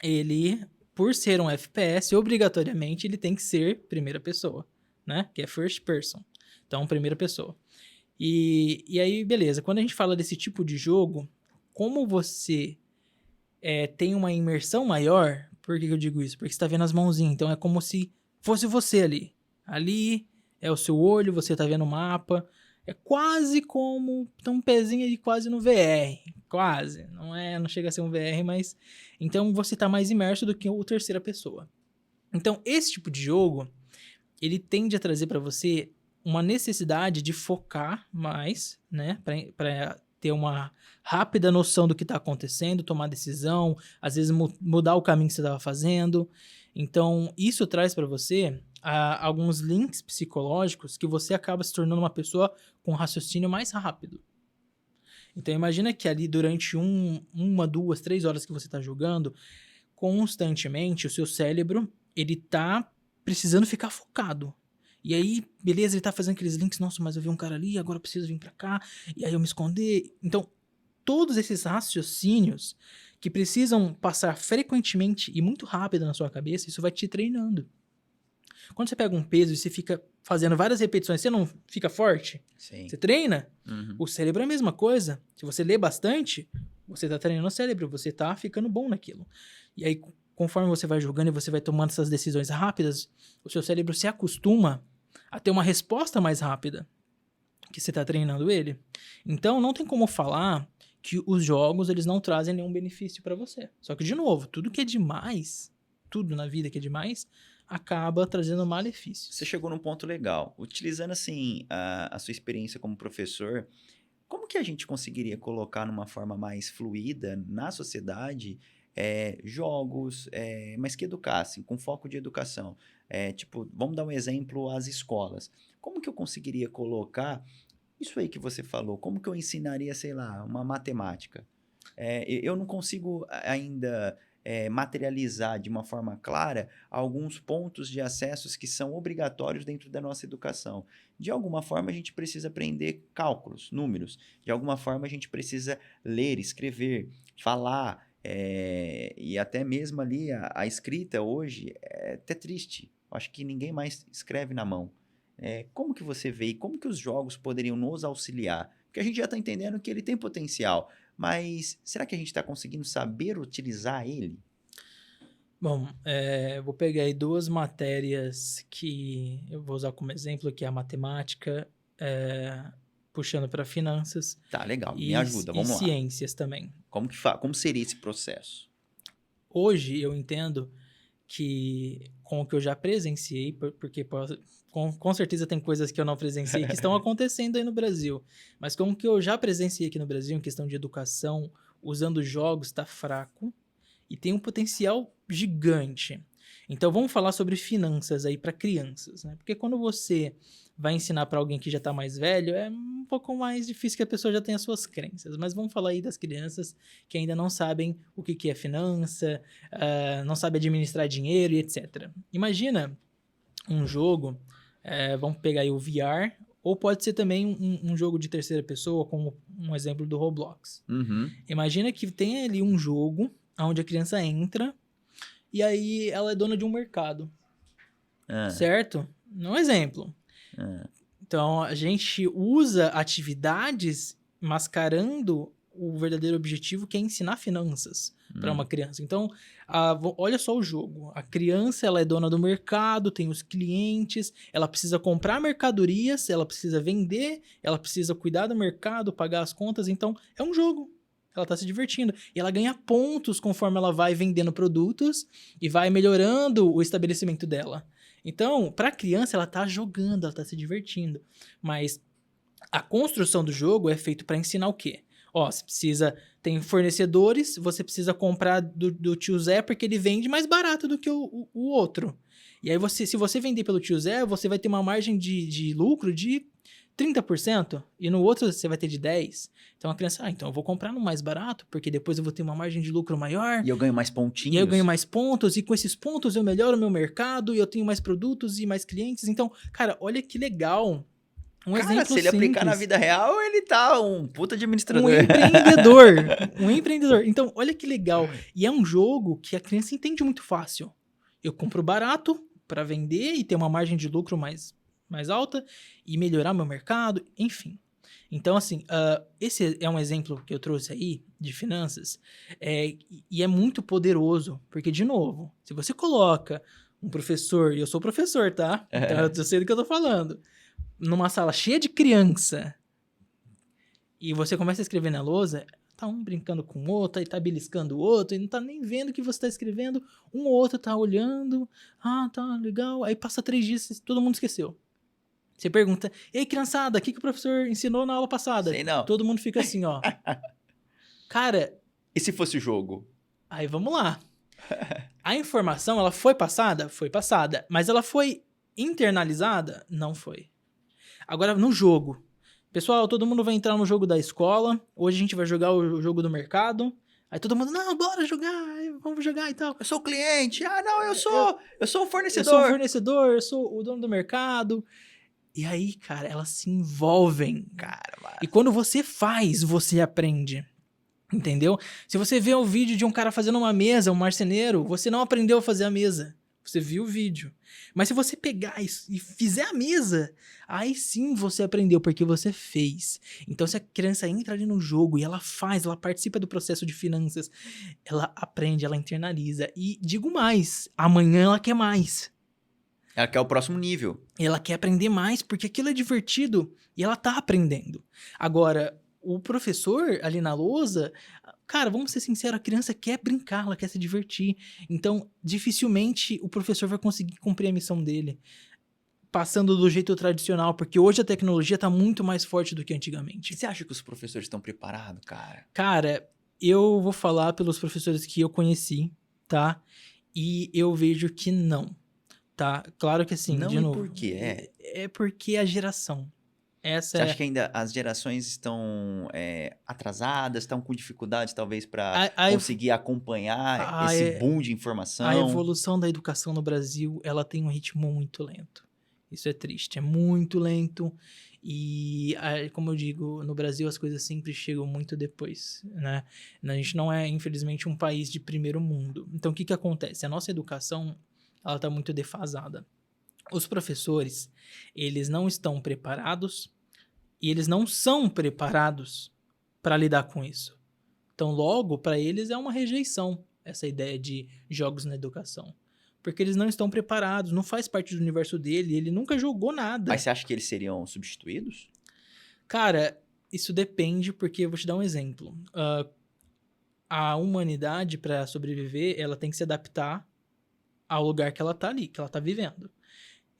ele, por ser um FPS, obrigatoriamente ele tem que ser primeira pessoa, né? Que é first person. Então, primeira pessoa. E aí, beleza. Quando a gente fala desse tipo de jogo, como você tem uma imersão maior, por que eu digo isso? Porque você tá vendo as mãozinhas, então é como se fosse você ali. Ali é o seu olho, você tá vendo o mapa. É quase como um pezinho ali quase no VR. Quase. Não chega a ser um VR, mas... Então você tá mais imerso do que o terceira pessoa. Então esse tipo de jogo, ele tende a trazer para você uma necessidade de focar mais, né? Para ter uma rápida noção do que está acontecendo, tomar decisão, às vezes mudar o caminho que você estava fazendo. Então, isso traz para você alguns links psicológicos que você acaba se tornando uma pessoa com raciocínio mais rápido. Então, imagina que ali durante 2, 3 horas que você está jogando, constantemente o seu cérebro, ele tá precisando ficar focado. E aí, beleza, ele tá fazendo aqueles links, nossa, mas eu vi um cara ali, agora eu preciso vir pra cá, e aí eu me esconder. Então, todos esses raciocínios que precisam passar frequentemente e muito rápido na sua cabeça, isso vai te treinando. Quando você pega um peso e você fica fazendo várias repetições, você não fica forte? Sim. Você treina? Uhum. O cérebro é a mesma coisa. Se você lê bastante, você tá treinando o cérebro, você tá ficando bom naquilo. E aí, conforme você vai jogando e você vai tomando essas decisões rápidas, o seu cérebro se acostuma a ter uma resposta mais rápida que você está treinando ele. Então, não tem como falar que os jogos eles não trazem nenhum benefício para você. Só que, de novo, tudo que é demais, tudo na vida que é demais, acaba trazendo malefícios. Você chegou num ponto legal. Utilizando, assim, a sua experiência como professor, como que a gente conseguiria colocar numa forma mais fluida na sociedade jogos, mas que educassem, com foco de educação? Tipo, vamos dar um exemplo, as escolas. Como que eu conseguiria colocar isso aí que você falou? Como que eu ensinaria, sei lá, uma matemática? Eu não consigo ainda materializar de uma forma clara alguns pontos de acessos que são obrigatórios dentro da nossa educação. De alguma forma, a gente precisa aprender cálculos, números. De alguma forma, a gente precisa ler, escrever, falar. E até mesmo ali a escrita hoje é até triste. Acho que ninguém mais escreve na mão. Como que você vê e como que os jogos poderiam nos auxiliar? Porque a gente já está entendendo que ele tem potencial, mas será que a gente está conseguindo saber utilizar ele? Bom, vou pegar aí 2 matérias que eu vou usar como exemplo, que é a matemática, puxando para finanças. Tá, legal. Me ajuda, vamos lá. E ciências também. Como seria esse processo? Hoje eu entendo que, com o que eu já presenciei, porque com certeza tem coisas que eu não presenciei que estão acontecendo aí no Brasil, mas com o que eu já presenciei aqui no Brasil, em questão de educação, usando jogos, está fraco e tem um potencial gigante. Então vamos falar sobre finanças aí para crianças, né? Porque quando você vai ensinar para alguém que já está mais velho, é um pouco mais difícil que a pessoa já tenha suas crenças. Mas vamos falar aí das crianças que ainda não sabem o que é finança, não sabem administrar dinheiro e etc. Imagina um jogo, vamos pegar aí o VR, ou pode ser também um jogo de terceira pessoa, como um exemplo do Roblox. Uhum. Imagina que tem ali um jogo onde a criança entra e aí ela é dona de um mercado, certo? Um exemplo. Então, a gente usa atividades mascarando o verdadeiro objetivo, que é ensinar finanças para uma criança. Então, olha só o jogo. A criança, ela é dona do mercado, tem os clientes, ela precisa comprar mercadorias, ela precisa vender, ela precisa cuidar do mercado, pagar as contas. Então, é um jogo. Ela está se divertindo. E ela ganha pontos conforme ela vai vendendo produtos e vai melhorando o estabelecimento dela. Então, para a criança, ela tá jogando, ela tá se divertindo. Mas A construção do jogo é feito para ensinar o quê? Ó, você precisa... Tem fornecedores, você precisa comprar do tio Zé porque ele vende mais barato do que o outro. E aí, se você vender pelo tio Zé, você vai ter uma margem de lucro de 30%. E no outro, você vai ter de 10%. Então, a criança... então eu vou comprar no mais barato, porque depois eu vou ter uma margem de lucro maior. E eu ganho mais pontinhos. E aí eu ganho mais pontos, e com esses pontos eu melhoro o meu mercado, e eu tenho mais produtos e mais clientes. Então, cara, olha que legal. Um Cara, exemplo se ele aplicar na simples. vida real, ele tá um puta administrador. Um empreendedor. Um empreendedor. Então, olha que legal. E é um jogo que a criança entende muito fácil. Eu compro barato para vender e ter uma margem de lucro mais alta e melhorar meu mercado, enfim. Então, assim, esse é um exemplo que eu trouxe aí de finanças e é muito poderoso, porque, de novo, se você coloca um professor, e eu sou professor, tá? Então eu sei do que eu tô falando, numa sala cheia de criança e você começa a escrever na lousa, tá um brincando com o outro, aí tá beliscando o outro, e não tá nem vendo o que você tá escrevendo, um ou outro tá olhando, tá legal, aí passa 3 dias, todo mundo esqueceu. Você pergunta, ei, criançada, o que o professor ensinou na aula passada? Sei não. Todo mundo fica assim, ó. Cara... E se fosse o jogo? Aí vamos lá. A informação, ela foi passada? Foi passada. Mas ela foi internalizada? Não foi. Agora, no jogo. Pessoal, todo mundo vai entrar no jogo da escola. Hoje a gente vai jogar o jogo do mercado. Aí todo mundo, não, bora jogar, vamos jogar e tal. Eu sou o cliente. Ah, não, eu sou o fornecedor. Eu sou o fornecedor, eu sou o dono do mercado. E aí, cara, elas se envolvem. Cara, mano. E quando você faz, você aprende. Entendeu? Se você vê o vídeo de um cara fazendo uma mesa, um marceneiro, você não aprendeu a fazer a mesa. Você viu o vídeo. Mas se você pegar e fizer a mesa, aí sim você aprendeu, porque você fez. Então, se a criança entra ali no jogo e ela faz, ela participa do processo de finanças, ela aprende, ela internaliza. E digo mais, amanhã ela quer mais. Ela quer o próximo nível. Ela quer aprender mais, porque aquilo é divertido e ela tá aprendendo. Agora, o professor ali na lousa, cara, vamos ser sinceros, a criança quer brincar, ela quer se divertir. Então, dificilmente o professor vai conseguir cumprir a missão dele, passando do jeito tradicional, porque hoje a tecnologia tá muito mais forte do que antigamente. E você acha que os professores estão preparados, cara? Cara, eu vou falar pelos professores que eu conheci, tá? E eu vejo que não. Tá, claro que assim, não, de novo. Por quê? É porque a geração. Você acha que ainda as gerações estão atrasadas, estão com dificuldades talvez para conseguir acompanhar esse boom de informação? A evolução da educação no Brasil, ela tem um ritmo muito lento. Isso é triste, é muito lento. E, como eu digo, no Brasil as coisas sempre chegam muito depois, né? A gente não é, infelizmente, um país de primeiro mundo. Então, o que acontece? A nossa educação, ela está muito defasada. Os professores, eles não estão preparados e eles não são preparados para lidar com isso. Então, logo, para eles é uma rejeição essa ideia de jogos na educação. Porque eles não estão preparados, não faz parte do universo dele, ele nunca jogou nada. Mas você acha que eles seriam substituídos? Cara, isso depende, porque eu vou te dar um exemplo. A humanidade, para sobreviver, ela tem que se adaptar ao lugar que ela tá ali, que ela tá vivendo.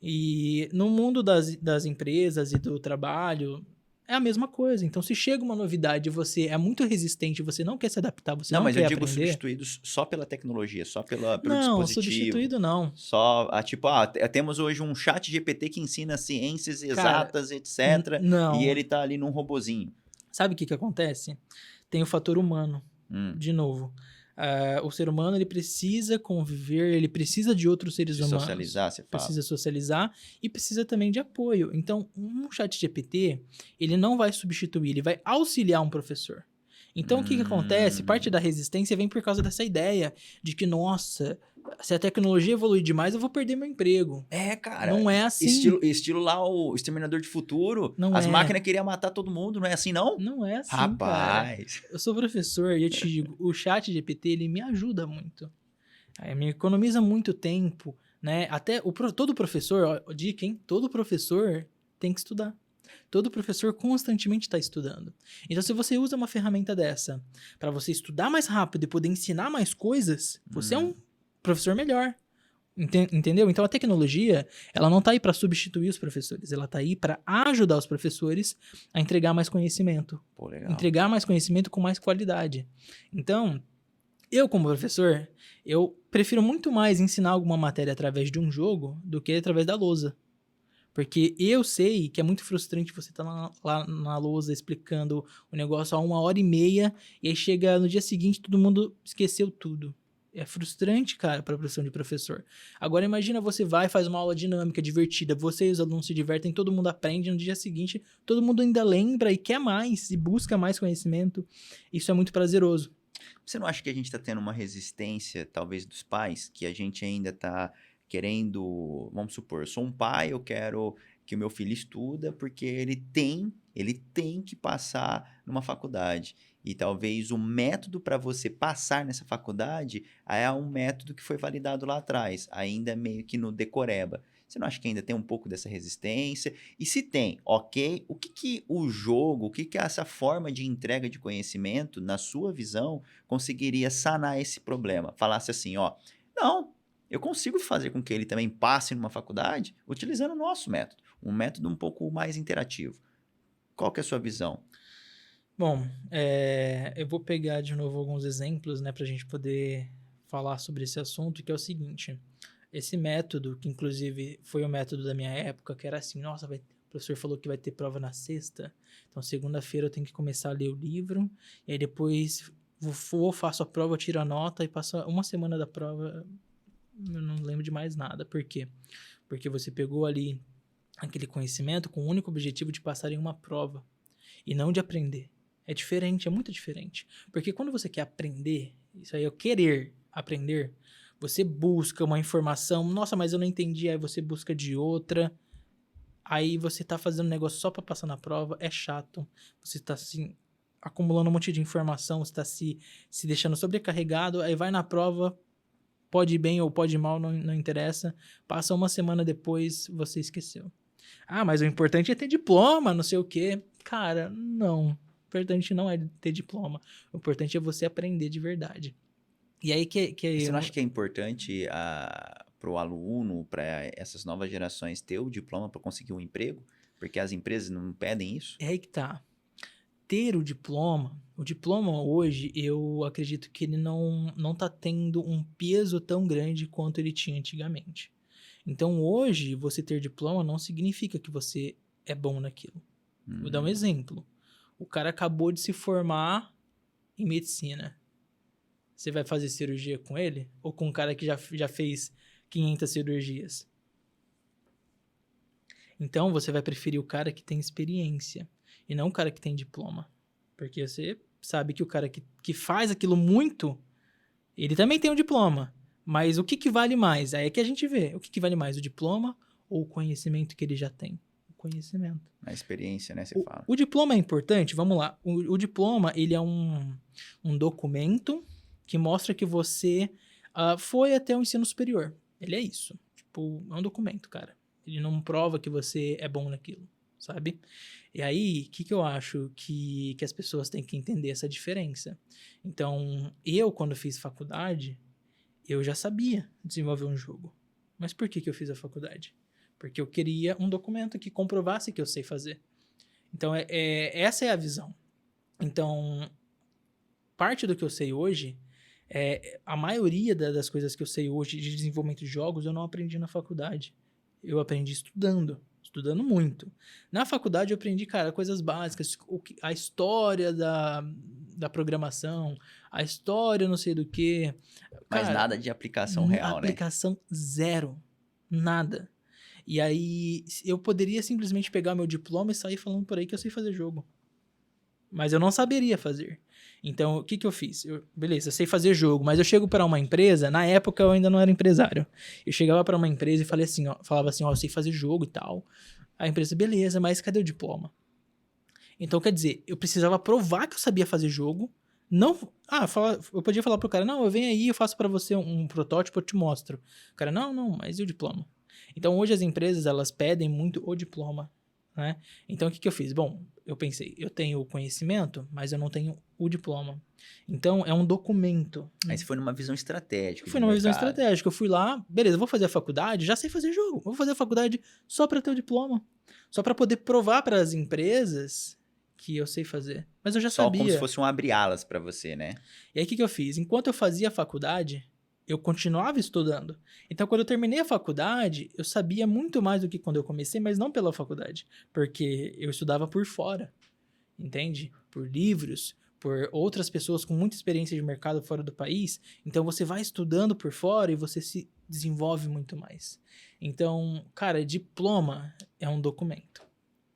E no mundo das empresas e do trabalho, é a mesma coisa. Então, se chega uma novidade e você é muito resistente, você não quer se adaptar, você não quer aprender... Não, mas eu digo substituídos só pela tecnologia, só pelo dispositivo. Não, substituído não. Só, temos hoje um chat GPT que ensina ciências exatas, cara, etc. Não. E ele tá ali num robozinho. Sabe o que acontece? Tem o fator humano, de novo. O ser humano, ele precisa conviver, ele precisa de outros seres humanos. Socializar, você fala. Precisa socializar e precisa também de apoio. Então, um chat GPT, ele não vai substituir, ele vai auxiliar um professor. Então, o que acontece? Parte da resistência vem por causa dessa ideia de que, nossa, se a tecnologia evoluir demais, eu vou perder meu emprego. Cara. Não é assim. Estilo lá o Exterminador de Futuro. Não As máquinas queriam matar todo mundo, não é assim, não? Não é assim, rapaz. Cara. Eu sou professor e eu te digo, o chat GPT, ele me ajuda muito. Me economiza muito tempo, né? Até todo professor, dica, hein? Todo professor tem que estudar. Todo professor constantemente está estudando. Então, se você usa uma ferramenta dessa para você estudar mais rápido e poder ensinar mais coisas, você é um professor melhor. Entendeu? Então a tecnologia, ela não tá aí para substituir os professores, ela tá aí para ajudar os professores a entregar mais conhecimento, Pô, legal. entregar mais conhecimento com mais qualidade. Então, eu como professor, eu prefiro muito mais ensinar alguma matéria através de um jogo do que através da lousa. Porque eu sei que é muito frustrante você estar lá na lousa explicando o negócio há 1h30 e aí chega no dia seguinte todo mundo esqueceu tudo. É frustrante, cara, para a profissão de professor. Agora imagina você vai, faz uma aula dinâmica, divertida, você e os alunos se divertem, todo mundo aprende, no dia seguinte todo mundo ainda lembra e quer mais e busca mais conhecimento. Isso é muito prazeroso. Você não acha que a gente está tendo uma resistência, talvez, dos pais, que a gente ainda está querendo, vamos supor, eu sou um pai, eu quero que o meu filho estuda porque ele tem que passar numa faculdade. E talvez o método para você passar nessa faculdade é um método que foi validado lá atrás, ainda meio que no decoreba. Você não acha que ainda tem um pouco dessa resistência? E se tem, ok, o que que o jogo, o que que essa forma de entrega de conhecimento, na sua visão, conseguiria sanar esse problema? Falasse assim, ó, não, eu consigo fazer com que ele também passe numa faculdade utilizando o nosso método, um método um pouco mais interativo. Qual que é a sua visão? Bom, eu vou pegar de novo alguns exemplos, né, para a gente poder falar sobre esse assunto, que é o seguinte. Esse método, que inclusive foi o método da minha época, que era assim, nossa, o professor falou que vai ter prova na sexta, então segunda-feira eu tenho que começar a ler o livro, e aí depois faço a prova, tiro a nota, e passo uma semana da prova, eu não lembro de mais nada. Por quê? Porque você pegou ali aquele conhecimento com o único objetivo de passar em uma prova, e não de aprender. É diferente, é muito diferente. Porque quando você quer aprender, isso aí é o querer aprender, você busca uma informação, nossa, mas eu não entendi, aí você busca de outra, aí você tá fazendo um negócio só pra passar na prova, é chato, você tá assim, acumulando um monte de informação, você tá se deixando sobrecarregado, aí vai na prova, pode ir bem ou pode ir mal, não interessa, passa uma semana depois, você esqueceu. Ah, mas o importante é ter diploma, não sei o quê. Cara, não. O importante não é ter diploma. O importante é você aprender de verdade. E aí E você não acha que é importante para o aluno, para essas novas gerações, ter o diploma para conseguir um emprego? Porque as empresas não pedem isso? é aí que tá. Ter o diploma hoje, eu acredito que ele não tá tendo um peso tão grande quanto ele tinha antigamente. Então, hoje, você ter diploma não significa que você é bom naquilo. Vou dar um Hum, exemplo. O cara acabou de se formar em medicina. Você vai fazer cirurgia com ele? Ou com um cara que já fez 500 cirurgias? Então, você vai preferir o cara que tem experiência e não o cara que tem diploma. Porque você sabe que o cara que faz aquilo muito, ele também tem um diploma. Mas o que vale mais? Aí é que a gente vê. O que vale mais, o diploma ou o conhecimento que ele já tem? O conhecimento. na experiência, né, você O, fala. o diploma é importante? Vamos lá. O diploma, ele é um documento que mostra que você foi até o ensino superior. Ele é isso. Tipo, é um documento, cara. Ele não prova que você é bom naquilo, sabe? E aí, o que eu acho que as pessoas têm que entender essa diferença? Então, eu, quando fiz faculdade, eu já sabia desenvolver um jogo. Mas por que eu fiz a faculdade? Porque eu queria um documento que comprovasse que eu sei fazer. Então, essa é a visão. Então, parte do que eu sei hoje, a maioria das coisas que eu sei hoje de desenvolvimento de jogos, eu não aprendi na faculdade. Eu aprendi estudando muito. Na faculdade eu aprendi, cara, coisas básicas, a história da programação, a história não sei do que. Mas Cara, nada de aplicação real, né? aplicação zero. Nada. E aí, eu poderia simplesmente pegar meu diploma e sair falando por aí que eu sei fazer jogo. Mas eu não saberia fazer. Então, o que eu fiz? Beleza, eu sei fazer jogo, mas eu chego para uma empresa, na época eu ainda não era empresário. Eu chegava para uma empresa e falava assim, ó, eu sei fazer jogo e tal. A empresa, beleza, mas cadê o diploma? Então, quer dizer, eu precisava provar que eu sabia fazer jogo. Não, eu podia falar pro cara, não, eu venho aí, eu faço para você um protótipo, eu te mostro. O cara, não, mas e o diploma? Então, hoje as empresas, elas pedem muito o diploma. né? Então, o que eu fiz? Bom, eu pensei, eu tenho o conhecimento, mas eu não tenho o diploma. Então, é um documento. Aí você foi numa visão estratégica Fui de numa visão mercado. estratégica. Eu fui lá, beleza, vou fazer a faculdade, já sei fazer jogo. Vou fazer a faculdade só para ter o diploma. Só para poder provar para as empresas que eu sei fazer. Mas eu já Só como se sabia. fosse um abre-alas pra você, né? E aí, o que eu fiz? Enquanto eu fazia a faculdade, eu continuava estudando. Então, quando eu terminei a faculdade, eu sabia muito mais do que quando eu comecei, mas não pela faculdade. Porque eu estudava por fora, entende? Por livros, por outras pessoas com muita experiência de mercado fora do país. Então, você vai estudando por fora e você se desenvolve muito mais. Então, cara, diploma é um documento,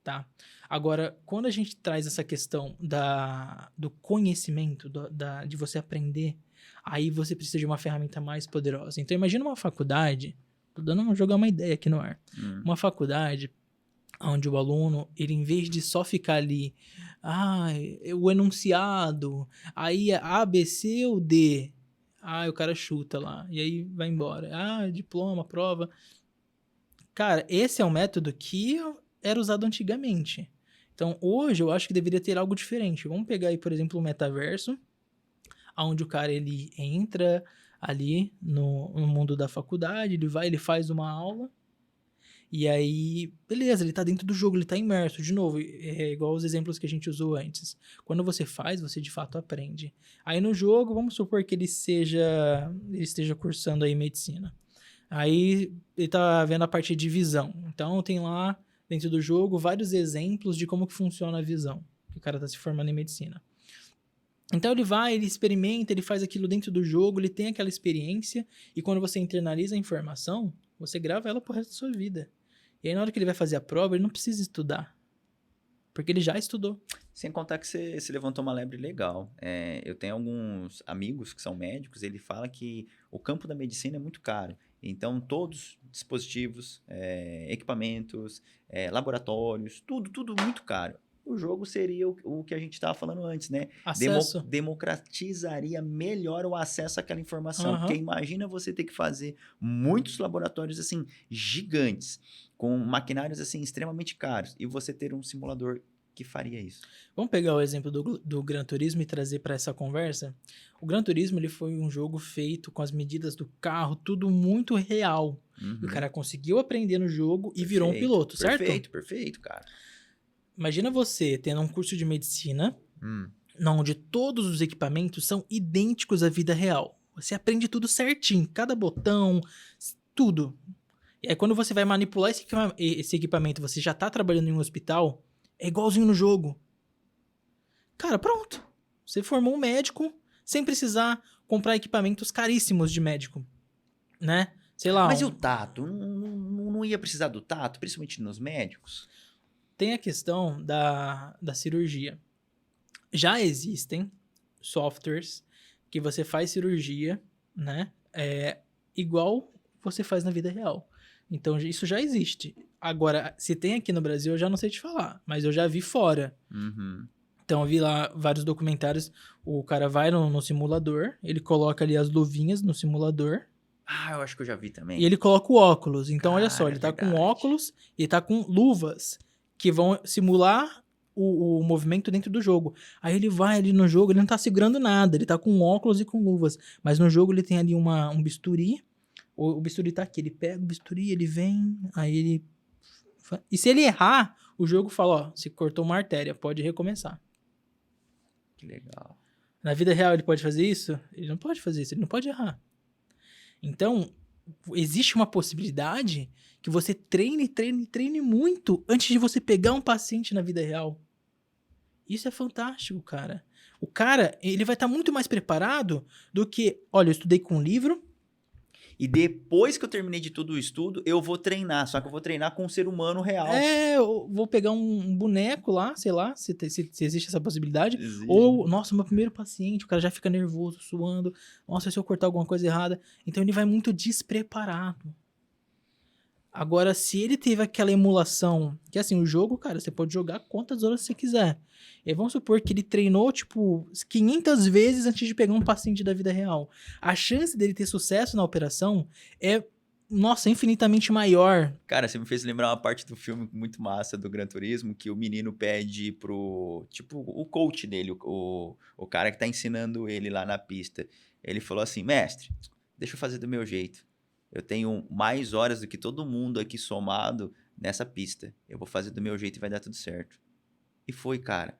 tá? Agora, quando a gente traz essa questão do conhecimento, de você aprender, aí você precisa de uma ferramenta mais poderosa. Então, imagina uma faculdade, tô jogar uma ideia aqui no ar. Uma faculdade onde o aluno, ele em vez de só ficar ali, o enunciado, aí é A, B, C ou D, o cara chuta lá, e aí vai embora. Diploma, prova. Cara, esse é um método que era usado antigamente. Então, hoje eu acho que deveria ter algo diferente. Vamos pegar aí, por exemplo, o metaverso, onde o cara ele entra ali no mundo da faculdade, ele faz uma aula, e aí, beleza, ele tá dentro do jogo, ele tá imerso. De novo, é igual os exemplos que a gente usou antes. Quando você faz, você de fato aprende. Aí no jogo, vamos supor que ele esteja cursando aí medicina. Aí ele tá vendo a parte de visão. Então tem lá dentro do jogo vários exemplos de como que funciona a visão. Que o cara tá se formando em medicina. Então ele vai, ele experimenta, ele faz aquilo dentro do jogo, ele tem aquela experiência, e quando você internaliza a informação, você grava ela pro resto da sua vida. E aí na hora que ele vai fazer a prova, ele não precisa estudar, porque ele já estudou. Sem contar que você levantou uma lebre legal. Eu tenho alguns amigos que são médicos, ele fala que o campo da medicina é muito caro. Então, todos os dispositivos, equipamentos, laboratórios, tudo muito caro. O jogo seria o que a gente estava falando antes, né? Acesso. Democratizaria melhor o acesso àquela informação. Aham. Porque imagina você ter que fazer muitos laboratórios, assim, gigantes, com maquinários, assim, extremamente caros, e você ter um simulador que faria isso. Vamos pegar o exemplo do Gran Turismo e trazer para essa conversa? O Gran Turismo ele foi um jogo feito com as medidas do carro, tudo muito real. E o cara conseguiu aprender no jogo e virou um piloto, certo? Perfeito, cara. Imagina você tendo um curso de medicina, onde todos os equipamentos são idênticos à vida real. Você aprende tudo certinho, cada botão, tudo. E aí quando você vai manipular esse equipamento, você já tá trabalhando em um hospital, é igualzinho no jogo. Cara, pronto. Você formou um médico sem precisar comprar equipamentos caríssimos de médico, né? Sei lá. Mas e o tato? Não ia precisar do tato, principalmente nos médicos? Tem a questão da cirurgia. Já existem softwares que você faz cirurgia, né? Igual você faz na vida real. Então, isso já existe. Agora, se tem aqui no Brasil, eu já não sei te falar, mas eu já vi fora. Então, eu vi lá vários documentários. O cara vai no simulador, ele coloca ali as luvinhas no simulador. Eu acho que eu já vi também. E ele coloca o óculos. Então, olha só, Cara, ele tá com verdade. óculos e ele tá com luvas que vão simular o movimento dentro do jogo. Aí ele vai ali no jogo, ele não tá segurando nada, ele tá com óculos e com luvas. Mas no jogo ele tem ali um bisturi. O bisturi tá aqui, ele pega o bisturi, ele vem, aí ele... E se ele errar, o jogo fala, você cortou uma artéria, pode recomeçar. Que legal. Na vida real ele pode fazer isso? Ele não pode fazer isso, ele não pode errar. Então, existe uma possibilidade que você treine muito antes de você pegar um paciente na vida real. Isso é fantástico, cara. O cara, ele vai estar muito mais preparado do que, olha, eu estudei com um livro. E depois que eu terminei de todo o estudo, eu vou treinar. Só que eu vou treinar com um ser humano real. Eu vou pegar um boneco lá, sei lá, se existe essa possibilidade. Existe. Ou, nossa, meu primeiro paciente, o cara já fica nervoso, suando. Nossa, se eu cortar alguma coisa errada. Então ele vai muito despreparado. Agora, se ele teve aquela emulação, que assim, o jogo, cara, você pode jogar quantas horas você quiser. E vamos supor que ele treinou, tipo, 500 vezes antes de pegar um paciente da vida real. A chance dele ter sucesso na operação é nossa, infinitamente maior. Cara, você me fez lembrar uma parte do filme muito massa do Gran Turismo, que o menino pede pro, tipo, o coach dele, o cara que tá ensinando ele lá na pista. Ele falou assim, mestre, deixa eu fazer do meu jeito. Eu tenho mais horas do que todo mundo aqui somado nessa pista. Eu vou fazer do meu jeito e vai dar tudo certo. E foi, cara.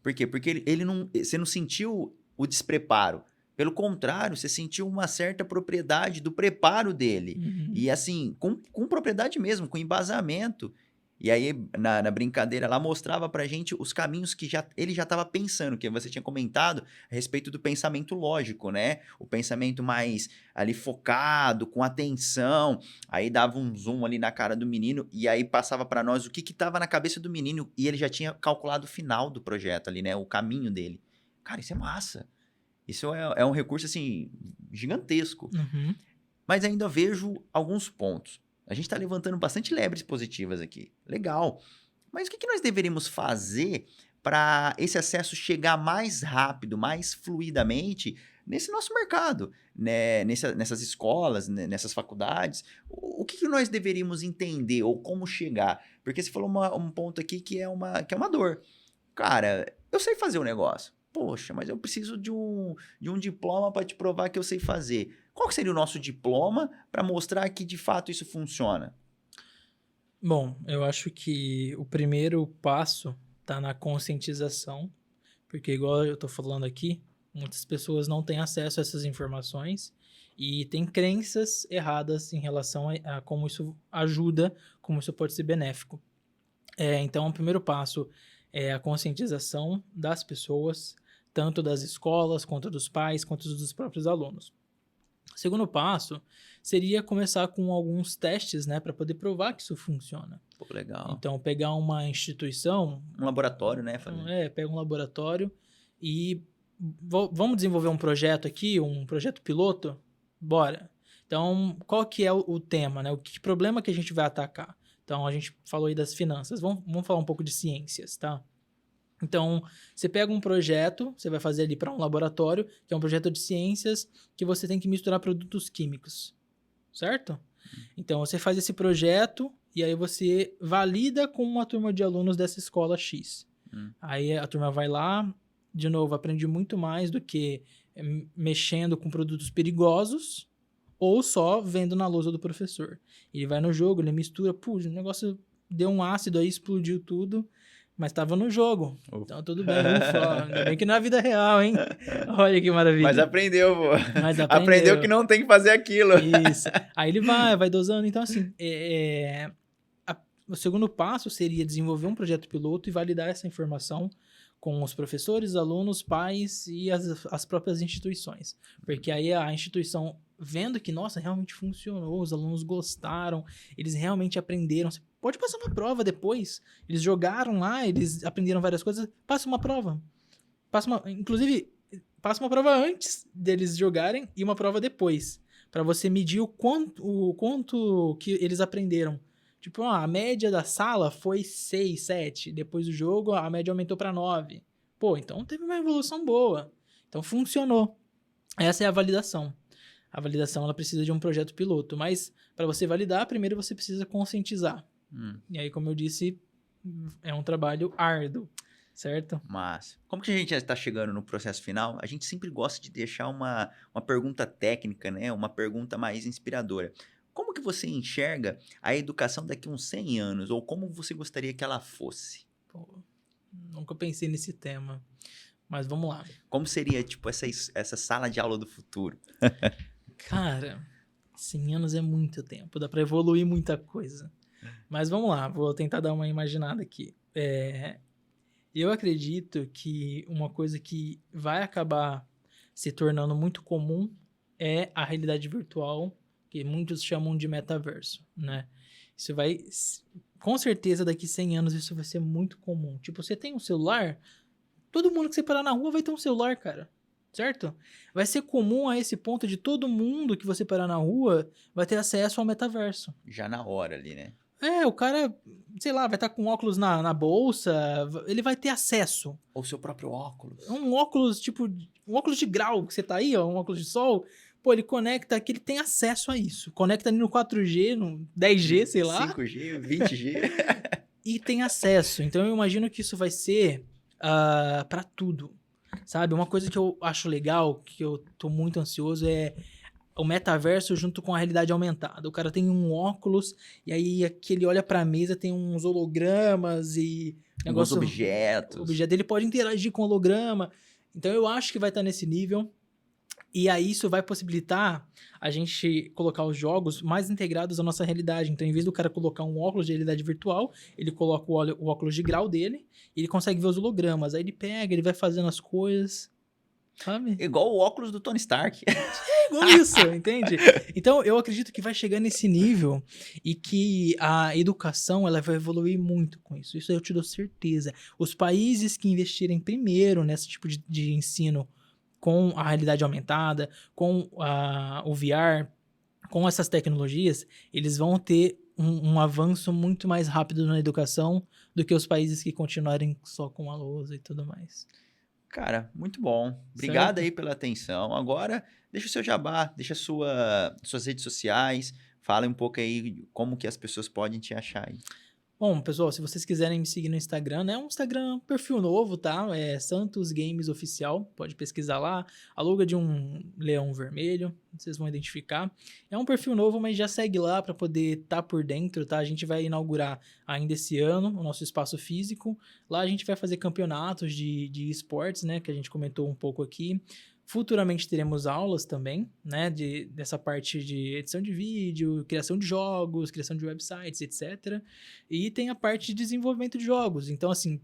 Por quê? Porque ele não, você não sentiu o despreparo. Pelo contrário, você sentiu uma certa propriedade do preparo dele. Uhum. E assim, com propriedade mesmo, com embasamento. E aí, na brincadeira lá, mostrava pra gente os caminhos que ele já estava pensando, que você tinha comentado a respeito do pensamento lógico, né? O pensamento mais ali focado, com atenção. Aí dava um zoom ali na cara do menino e aí passava pra nós o que estava na cabeça do menino e ele já tinha calculado o final do projeto ali, né? O caminho dele. Cara, isso é massa. Isso é um recurso, assim, gigantesco. Uhum. Mas ainda vejo alguns pontos. A gente está levantando bastante lebres positivas aqui. Legal. Mas o que nós deveríamos fazer para esse acesso chegar mais rápido, mais fluidamente nesse nosso mercado, né? Nessas escolas, né? Nessas faculdades? O que nós deveríamos entender ou como chegar? Porque você falou um ponto aqui que é uma dor. Cara, eu sei fazer o negócio. Poxa, mas eu preciso de um diploma para te provar que eu sei fazer. Qual que seria o nosso diploma para mostrar que de fato isso funciona? Bom, eu acho que o primeiro passo tá na conscientização, porque igual eu tô falando aqui, muitas pessoas não têm acesso a essas informações e têm crenças erradas em relação a como isso ajuda, como isso pode ser benéfico. Então, o primeiro passo é a conscientização das pessoas, tanto das escolas, quanto dos pais, quanto dos próprios alunos. O segundo passo seria começar com alguns testes, né, para poder provar que isso funciona. Pô, legal. Então, pegar uma instituição, Um laboratório, né? Fazer. pega um laboratório e vamos desenvolver um projeto aqui, um projeto piloto? Bora. Então, qual que é o tema, né? Que problema que a gente vai atacar? Então, a gente falou aí das finanças. Vamos falar um pouco de ciências, tá? Então, você pega um projeto, você vai fazer ali para um laboratório, que é um projeto de ciências, que você tem que misturar produtos químicos, certo? Então, você faz esse projeto e aí você valida com uma turma de alunos dessa escola X. Aí a turma vai lá, de novo, aprende muito mais do que mexendo com produtos perigosos ou só vendo na lousa do professor. Ele vai no jogo, ele mistura, o negócio deu um ácido aí, explodiu tudo. Mas tava no jogo. Então tudo bem, ufa. Ainda bem que não é a vida real, hein? Olha que maravilha. Mas aprendeu, pô. Mas Aprendeu que não tem que fazer aquilo. Isso. Aí ele vai dosando. Então, assim, o segundo passo seria desenvolver um projeto piloto e validar essa informação com os professores, alunos, pais e as próprias instituições. Porque aí a instituição, vendo que, nossa, realmente funcionou, os alunos gostaram, eles realmente aprenderam. Você pode passar uma prova depois. Eles jogaram lá, eles aprenderam várias coisas. Passa uma prova. Inclusive, passa uma prova antes deles jogarem e uma prova depois. Para você medir o quanto que eles aprenderam. Tipo, a média da sala foi 6, 7. Depois do jogo, a média aumentou para 9. Pô, então teve uma evolução boa. Então funcionou. Essa é a validação. A validação ela precisa de um projeto piloto. Mas para você validar, primeiro você precisa conscientizar. E aí, como eu disse, é um trabalho árduo, certo? Mas, como que a gente já está chegando no processo final, a gente sempre gosta de deixar uma pergunta técnica, né? Uma pergunta mais inspiradora. Como que você enxerga a educação daqui a uns 100 anos? Ou como você gostaria que ela fosse? Pô, nunca pensei nesse tema. Mas vamos lá. Como seria, tipo, essa sala de aula do futuro? Cara, 100 anos é muito tempo. Dá para evoluir muita coisa. Mas vamos lá, vou tentar dar uma imaginada aqui. Eu acredito que uma coisa que vai acabar se tornando muito comum é a realidade virtual, que muitos chamam de metaverso, né? Isso vai... Com certeza, daqui 100 anos, isso vai ser muito comum. Tipo, você tem um celular, todo mundo que você parar na rua vai ter um celular, cara. Certo? Vai ser comum a esse ponto de todo mundo que você parar na rua vai ter acesso ao metaverso. Já na hora ali, né? O cara, sei lá, vai estar com óculos na bolsa, ele vai ter acesso. Ou seu próprio óculos. Um óculos, tipo, um óculos de grau que você tá aí, ó, um óculos de sol, pô, ele conecta que ele tem acesso a isso. Conecta ali no 4G, no 10G, sei lá. 5G, 20G. E tem acesso. Então eu imagino que isso vai ser para tudo, sabe? Uma coisa que eu acho legal, que eu tô muito ansioso, é o metaverso junto com a realidade aumentada. O cara tem um óculos e aí aqui ele olha pra mesa, tem uns hologramas e Alguns negócio, objetos. o objeto dele pode interagir com o holograma. Então eu acho que vai estar nesse nível. E aí isso vai possibilitar a gente colocar os jogos mais integrados à nossa realidade. Então, em vez do cara colocar um óculos de realidade virtual, ele coloca o óculos de grau dele e ele consegue ver os hologramas. Aí ele pega, ele vai fazendo as coisas, sabe? Igual o óculos do Tony Stark. É igual isso, entende? Então, eu acredito que vai chegar nesse nível e que a educação ela vai evoluir muito com isso. Isso eu te dou certeza. Os países que investirem primeiro nesse tipo de ensino com a realidade aumentada, com o VR, com essas tecnologias, eles vão ter um avanço muito mais rápido na educação do que os países que continuarem só com a lousa e tudo mais. Cara, muito bom. Obrigado Certo? aí pela atenção. Agora, deixa o seu jabá, deixa suas redes sociais. Fala um pouco aí como que as pessoas podem te achar aí. Bom, pessoal, se vocês quiserem me seguir no Instagram, né? É um Instagram perfil novo, tá? É Santos Games Oficial. Pode pesquisar lá. A logo é de um leão vermelho. Vocês vão identificar. É um perfil novo, mas já segue lá para poder estar por dentro, tá? A gente vai inaugurar ainda esse ano o nosso espaço físico. Lá a gente vai fazer campeonatos de esportes, né? Que a gente comentou um pouco aqui. Futuramente teremos aulas também, né, dessa parte de edição de vídeo, criação de jogos, criação de websites, etc. E tem a parte de desenvolvimento de jogos. Então, assim,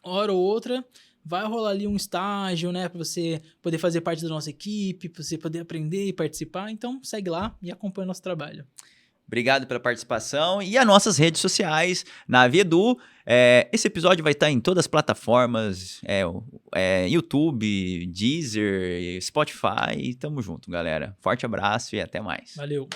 hora ou outra, vai rolar ali um estágio, né, para você poder fazer parte da nossa equipe, para você poder aprender e participar. Então, segue lá e acompanha o nosso trabalho. Obrigado pela participação e as nossas redes sociais, Nave Edu. Esse episódio vai estar em todas as plataformas, YouTube, Deezer, Spotify. Tamo junto, galera. Forte abraço e até mais. Valeu!